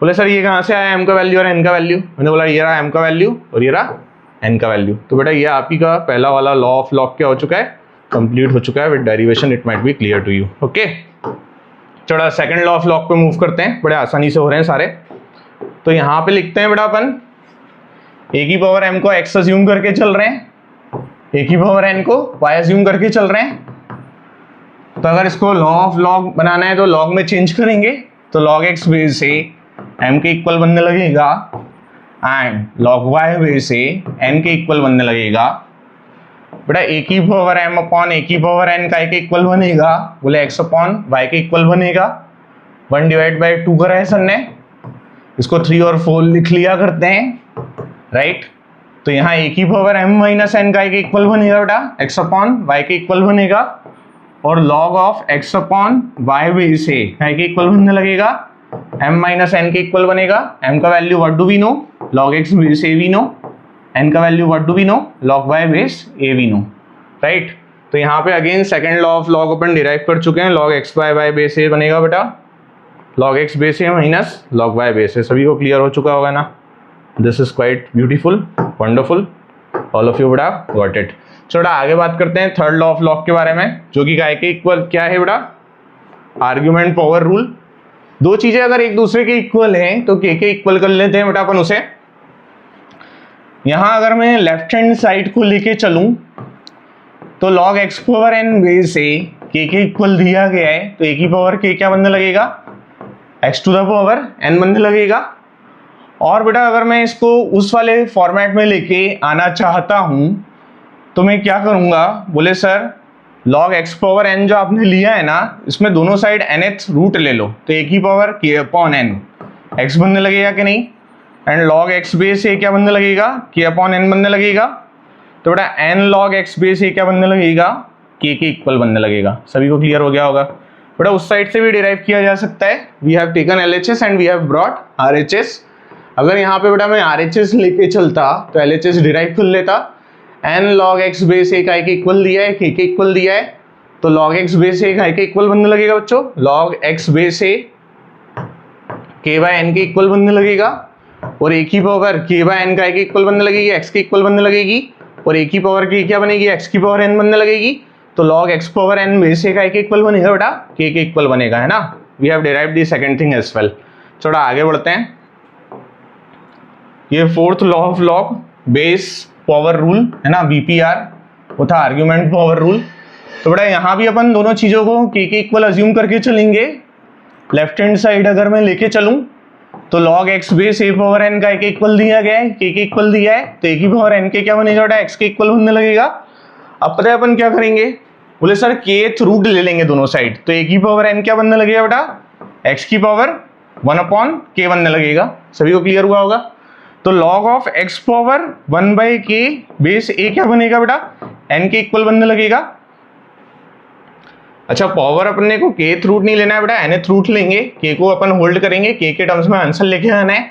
बोले सर ये कहाँ से आया m का वैल्यू और n का वैल्यू? मैंने बोला ये रहा m का वैल्यू और ये रहा n का वैल्यू। तो बेटा ये आप ही का पहला वाला लॉ ऑफ लॉग क्या हो चुका है, कंप्लीट हो चुका है with derivation. It might be clear to you. Okay, चलो सेकंड लॉ ऑफ लॉग पे मूव करते हैं, बड़े आसानी से हो रहे हैं सारे। तो यहाँ पे लिखते हैं बेटा अपन a की पावर m को x अज्यूम करके चल रहे हैं, a की पावर n को y अज्यूम करके चल रहे हैं। तो अगर इसको लॉ ऑफ लॉग बनाना है तो लॉग में चेंज करेंगे, तो log x बेस से m के इक्वल बनने लगेगा एंड log y बेस से n के इक्वल बनने लगेगा। बेटा a की पावर m अपॉन a की पावर n का एक इक्वल बनेगा, बोले x अपॉन y के इक्वल बनेगा। 1 डिवाइड बाई 2 करा है सर ने, इसको 3 और 4 लिख लिया करते हैं, राइट। तो यहाँ a की पावर m माइनस n का एक इक्वल बनेगा बेटा, x अपॉन y के इक्वल बनेगा। और log of x upon y base से y के इक्वल बनने लगेगा, m माइनस n के इक्वल बनेगा। m का value what do we know, log x base a we know. n का value what do we know, log y base a we know, right. तो यहाँ पे again second law of log अपन derive कर चुके हैं। log x bye y base a बनेगा बेटा log x base a minus log y base a। सभी को क्लियर हो चुका होगा ना? This is quite beautiful, wonderful, all of you would have got it. चलो आगे बात करते हैं थर्ड लॉ ऑफ लॉग के बारे में, जो कि काय के इक्वल क्या है बेटा, आर्ग्यूमेंट पावर रूल। दो चीजें अगर एक दूसरे के इक्वल हैं तो के इक्वल कर लेते हैं बेटा अपन उसे। यहां अगर मैं लेफ्ट हैंड साइड को लेके चलूं तो log x power n base से के इक्वल दिया गया है, तो a की पावर k क्या बनने लगेगा, x to the power n बनने लगेगा। और बेटा अगर मैं इसको उस वाले फॉर्मेट में लेके आना चाहता हूं तो मैं क्या करूंगा, बोले sir log x power n जो आपने लिया है ना, इसमें दोनों साइड nth रूट ले लो, तो a की power k upon n x बनने लगेगा कि नहीं। And log x base a क्या बनने लगेगा, k अपॉन n बनने लगेगा। तो बेटा n log x base a क्या बनने लगेगा, k के इक्वल बनने लगेगा। सभी को क्लियर हो गया होगा। बेटा उस साइड से भी डिराइव किया जा सकता है। We have taken LHS and we have brought RHS। अगर यहाँ पे बेटा मैं RHS लेके चलता तो LHS डिराइव कर लेता। n log x base a का के इक्वल दिया है, k के इक्वल दिया है, तो log x बेस a का के इक्वल बनने लगेगा बच्चों, log x base a k by n के इक्वल बनने लगेगा। और a की पावर k बाय n का के इक्वल बनने लगेगी, x के इक्वल बनने लगेगी। और a की पावर k क्या बनेगी, x की पावर n बनने लगेगी। तो log x power n base a का के इक्वल बनेगा बेटा, k के इक्वल बनेगा, है ना। We have derived the second thing as well. थोड़ा आगे बढ़ते हैं। ये fourth law of log base power rule है ना, BPR, वो था आर्ग्यूमेंट पावर रूल। तो बेटा यहाँ भी अपन दोनों चीजों को k के इक्वल अज्यूम करके चलेंगे। लेफ्ट हैंड साइड अगर मैं लेके चलूं तो log x base a power n का के इक्वल दिया गया है, k के इक्वल दिया है, तो a की पावर n के क्या बनेगा बेटा, x के इक्वल बनने लगेगा। अब पता है अपन क्या करेंगे, बोले सर kth रूट ले लेंगे दोनों साइड, तो a की पावर n क्या बनने लगेगा बेटा, x की पावर 1 अपॉन k बनने लगेगा। सभी को क्लियर हुआ होगा। तो log of x power 1 by k base a क्या बनेगा बेटा, n के इक्वल बनने लगेगा। अच्छा पावर अपने को kth रूट नहीं लेना है बेटा, nth रूट लेंगे, k को अपन होल्ड करेंगे, k के टर्म्स में आंसर लेके आना है।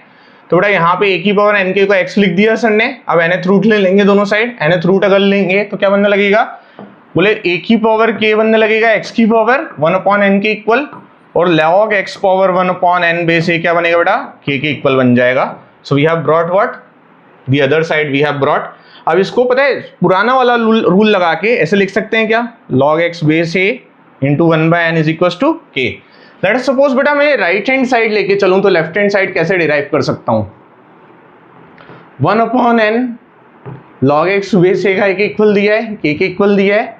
तो बेटा यहाँ पे a की पावर n के को x लिख दिया सर ने। अब nth रूट ले लेंगे दोनों साइड, nth रूट अगर लेंगे तो क्या बनने लगेगा, बोले a की पावर k बनने लगेगा x की पावर 1 अपॉन n के इक्वल। और log x power 1 upon n base a क्या बनेगा बेटा, k के इक्वल बन जाएगा। So we have brought what, the other side we have brought. अब इसको पता है पुराना वाला रूल लगा के ऐसे लिख सकते हैं क्या, log x base a into 1 by n is equal to k। Let us suppose बेटा मैं राइट हैंड साइड लेके चलूं तो लेफ्ट हैंड साइड कैसे डिराइव कर सकता हूं, 1 upon n log x base a का एक इक्वल दिया है, k के इक्वल दिया है,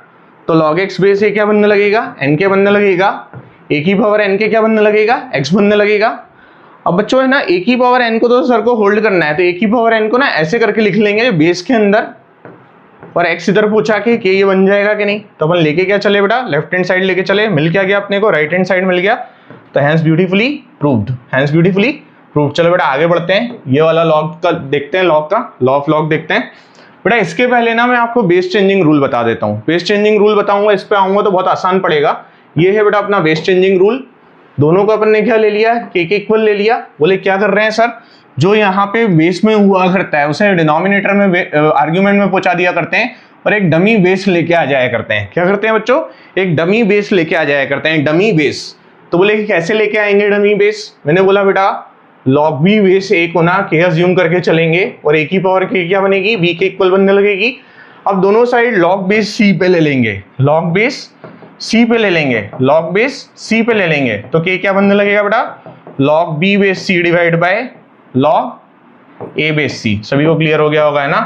तो log x बेस a क्या बनने लगेगा, n के बनने लगेगा। a की पावर n के क्या बनने लगेगा, x बनने लगेगा। अब बच्चों है ना a की पावर n को तो सर को होल्ड करना है, तो a की पावर n को ना ऐसे करके लिख लेंगे बेस के अंदर, और x इधर पूछा के k ये बन जाएगा कि नहीं। तो अपन लेके क्या चले बेटा, लेफ्ट हैंड साइड लेके चले, मिल क्या गया अपने को, राइट हैंड साइड मिल गया। तो hence beautifully proved, hence beautifully proved. चलो बेटा आगे बढ़ते हैं, ये वाला लॉग का देखते हैं, लॉग का लॉ ऑफ लॉग देखते हैं। बेटा इसके पहले ना मैं आपको बेस चेंजिंग रूल बता देता हूँ। बेस चेंजिंग रूल बताऊंगा, इस पे आऊंगा तो बहुत आसान पड़ेगा। ये है बेटा अपना बेस चेंजिंग रूल। दोनों को अपन ने क्या ले लिया, k के इक्वल ले लिया। बोले क्या कर रहे हैं सर, जो यहाँ पे बेस में हुआ करता है उसे डिनोमिनेटर में आर्ग्यूमेंट में पहुंचा दिया करते हैं और एक डमी बेस लेके आ जाया करते हैं। क्या करते हैं बच्चों? एक डमी बेस लेके आ जाया करते हैं, डमी बेस। तो बोले कि कैसे लेके आएंगे डमी बेस? मैंने बोला बेटा log b बेस a को ना k अज्यूम करके चलेंगे और a की पावर k क्या बनेगी? b के इक्वल बनने लगेगी। अब दोनों साइड log बेस c पे ले लेंगे, log बेस c पे ले लेंगे, log बेस c पे ले लेंगे, तो k क्या बनने लगेगा बेटा? log b base c divide by log a base c। सभी को क्लियर हो गया होगा, है ना?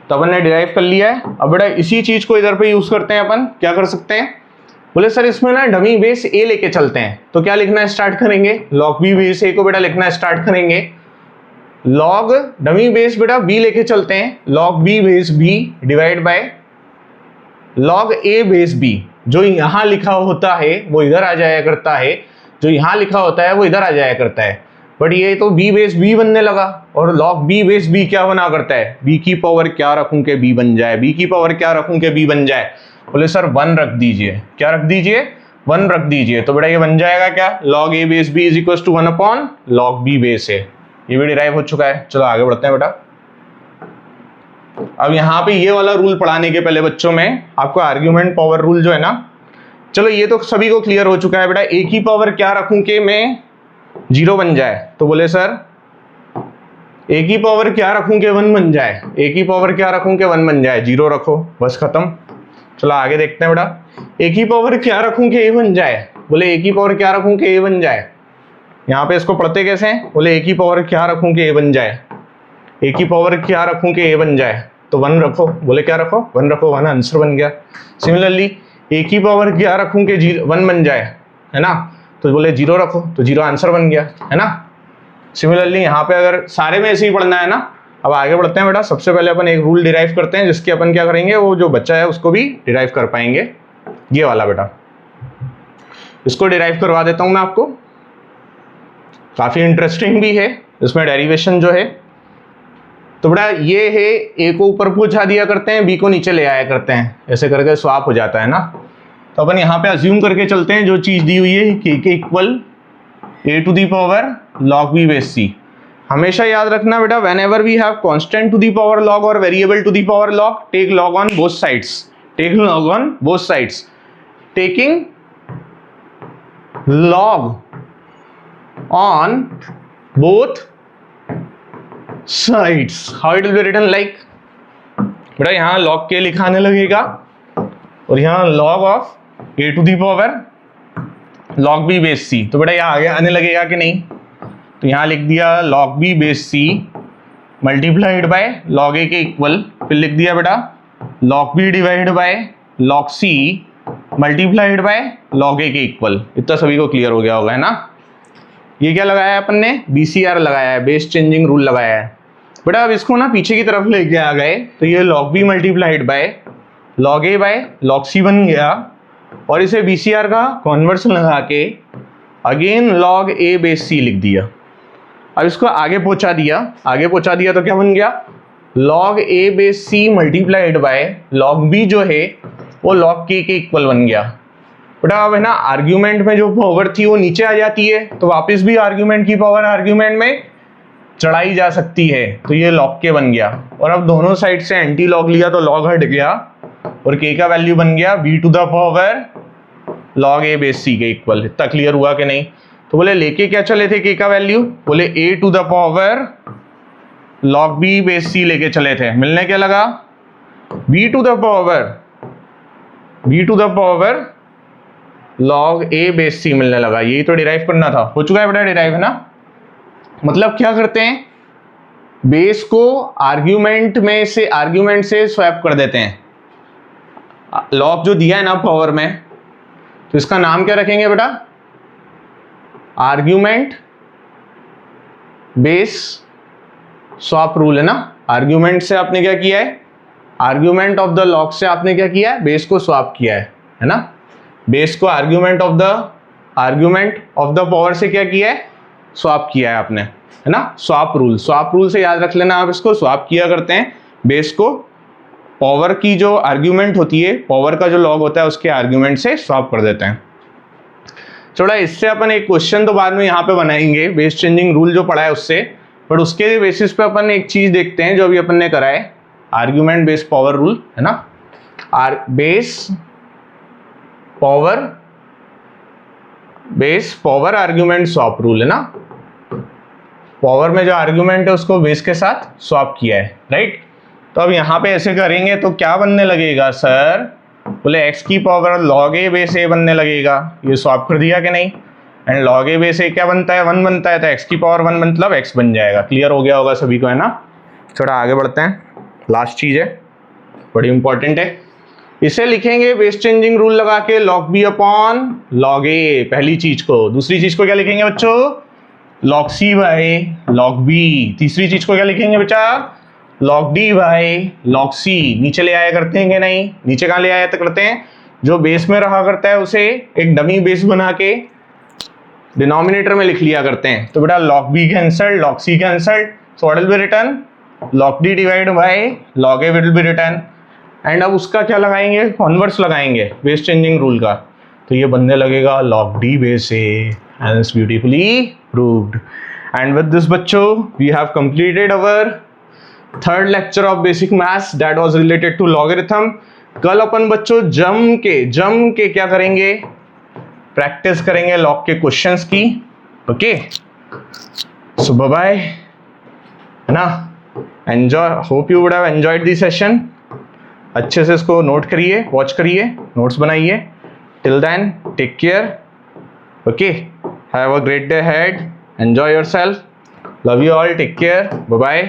तो अपन ने डिराइव कर लिया है। अब बेटा इसी चीज को इधर पे यूज करते हैं अपन। क्या कर सकते हैं? बोले सर इसमें ना डमी बेस a लेके चलते हैं, तो क्या लिखना स्टार्ट करेंगे? log b बेस a को बेटा लिखना स्टार्ट करेंगे। log डमी बेस बेटा b लेके चलते हैं, log b base b divide by log a base b। जो यहां लिखा होता है वो इधर आ जाया करता है, जो यहां लिखा होता है वो इधर आ जाया करता है। बट ये तो b बेस b बनने लगा और log b बेस b क्या बना करता है? b की पावर क्या रखूं के b बन जाए, b की पावर क्या रखूं के b बन जाए? बोले सर 1 रख दीजिए। क्या रख दीजिए? 1 रख दीजिए। तो बेटा ये बन जाएगा क्या? log a base b is equal to 1 upon log b base a। ये भी डिराइव हो चुका है। चलो आगे बढ़ते हैं बेटा। अब यहाँ पे ये वाला रूल पढ़ाने के पहले बच्चों में आपको आर्ग्यूमेंट पावर रूल जो है ना, चलो ये तो सभी को क्लियर हो चुका है बेटा। a की पावर क्या रखूं के मैं 0 बन जाए? तो बोले सर a की पावर क्या रखूं के 1 बन जाए, a की पावर क्या रखूं के 1 बन जाए, 0 रखो, बस खत्म। चलो आगे देखते हैं बेटा। a की पावर क्या रखूं के a बन जाए? बोले a की पावर क्या रखूं के a बन जाए। यहाँ पे इसको पढ़ते कैसे हैं? बोले a की पावर क्या रखूं के a बन जाए, a की पावर क्या रखूं के a बन जाए, तो 1 रखो। बोले क्या रखो? 1 रखो, 1 आंसर बन गया। सिमिलरली a की पावर क्या रखूं के 1 बन जाए, है ना, तो बोले 0 रखो, तो 0 आंसर बन गया, है ना। सिमिलरली यहाँ पे अगर सारे में ऐसे ही पढ़ना है ना। अब आगे बढ़ते हैं बेटा। सबसे पहले अपन एक रूल डिराइव करते हैं जिसके अपन क्या करेंगे, वो जो बच्चा है उसको भी डिराइव कर पाएंगे। ये वाला बेटा, इसको डिराइव करवा देता हूं मैं आपको। काफी इंटरेस्टिंग भी है इसमें डेरिवेशन जो है। तो बेटा ये है, ए को ऊपर पहुंचा दिया करते हैं, बी को नीचे ले आया करते हैं, ऐसे करके स्वैप हो जाता है ना। तो अपन यहाँ पे अज्यूम करके चलते हैं जो चीज दी हुई है के equal a to the power log b base c। हमेशा याद रखना बेटा, whenever we have constant to the power log और variable to the power log, take log on both sides, take log on both sides. Taking log on both sides, how it will be written like, बेटा यहाँ log k लिखाने लगेगा और यहाँ log of a to the power log b base c। तो बेटा यहाँ आगे आने लगेगा कि नहीं? तो यहाँ लिख दिया log b base c multiplied by log a के इक्वल, फिर लिख दिया बेटा log b divide by log c multiplied by log a के इक्वल। इतना सभी को क्लियर हो गया होगा, है ना। ये क्या लगाया है अपन ने? BCR लगाया है, बेस चेंजिंग रूल लगाया है बेटा। अब इसको ना पीछे की तरफ लेके आ गए तो ये log b multiplied by log a by log c बन गया और इसे BCR का कॉन्वर्सन लगा के again log a base c लिख दिया। अब इसको आगे पहुंचा दिया, आगे पहुंचा दिया तो क्या बन गया? log a base c multiplied by log b जो है वो log k के इक्वल बन गया। बेटा अब है ना, आर्ग्यूमेंट में जो पावर थी वो नीचे आ जाती है, तो वापस भी आर्ग्यूमेंट की पावर आर्ग्यूमेंट में चढ़ाई जा सकती है, तो ये log k बन गया। और अब दोनों साइड से एंटी लॉग लिया तो log हट गया और k का वैल्यू बन गया b to the power log a base c के इक्वल। इतना क्लियर हुआ कि नहीं? तो बोले लेके क्या चले थे k का वैल्यू? बोले a to the power log b base c लेके चले थे। मिलने क्या लगा? b to the power log a base c मिलने लगा। यही तो डिराइव करना था। हो चुका है बेटा डिराइव, है ना। मतलब क्या करते हैं, बेस को आर्ग्यूमेंट से स्वैप कर देते हैं। log जो दिया है ना पावर में, तो इसका नाम क्या रखेंगे बेटा? आर्ग्यूमेंट बेस स्वैप रूल, है ना। आर्ग्यूमेंट से आपने क्या किया है? आर्ग्यूमेंट ऑफ द log से आपने क्या किया है? बेस को स्वैप किया है ना। बेस को आर्ग्यूमेंट ऑफ द पावर से क्या किया है? स्वैप किया है आपने, है ना। स्वैप रूल से याद रख लेना आप इसको। स्वैप किया करते हैं बेस को पावर की जो आर्ग्यूमेंट होती है, पावर का जो log होता है उसके आर्ग्यूमेंट से स्वैप कर देते हैं। थोड़ा इससे अपन एक क्वेश्चन तो बाद में यहाँ पे बनाएंगे बेस चेंजिंग रूल जो पढ़ा है उससे, बट उसके बेसिस पे अपन एक चीज देखते हैं जो अभी अपन ने करा है, आर्ग्यूमेंट बेस्ड पावर रूल है ना, base power argument swap rule है ना। पावर में जो आर्ग्यूमेंट है उसको बेस के साथ स्वैप किया है, राइट। तो अब यहाँ पे ऐसे करेंगे तो क्या बनने लगेगा सर, बोले x की power log a base a बनने लगेगा, ये स्वैप कर दिया कि नहीं, and log a base a क्या बनता है 1 बनता है, तो x की पावर 1 मतलब x बन जाएगा। क्लियर हो गया होगा सभी को है ना। थोड़ा आगे बढ़ते हैं, लास्ट चीज है बड़ी इंपॉर्टेंट है, इसे लिखेंगे बेस चेंजिंग रूल लगा के log b upon log a पहली चीज को। दूसरी चीज को क्या लिखेंगे बच्चों, log c by log b। तीसरी चीज को क्या लिखेंगे बच्चा, log d by log c। नीचे ले आया करते हैं कि नहीं, नीचे कहाँ ले आया करते हैं, जो बेस में रहा करता है उसे एक डमी बेस बना के डिनोमिनेटर में लिख लिया करते हैं। तो बेटा log b cancelled, log c cancelled, so what will be return, log d divide by log a will be return. And अब उसका क्या लगाएंगे, कॉन्वर्स लगाएंगे बेस चेंजिंग रूल का, तो ये बनने लगेगा log d base a, and it's beautifully proved. And with this बच्चों we have completed our third lecture of basic maths that was related to logarithm. कल अपन बच्चों जम के क्या करेंगे, प्रैक्टिस करेंगे लॉग के क्वेश्चंस की। ओके, सो बाय बाय है ना, enjoy, hope you would have enjoyed the session. अच्छे से इसको नोट करिए, वॉच करिए, नोट्स बनाइए। Till then take care, okay, have a great day ahead, enjoy yourself, love you all, take care, bye bye.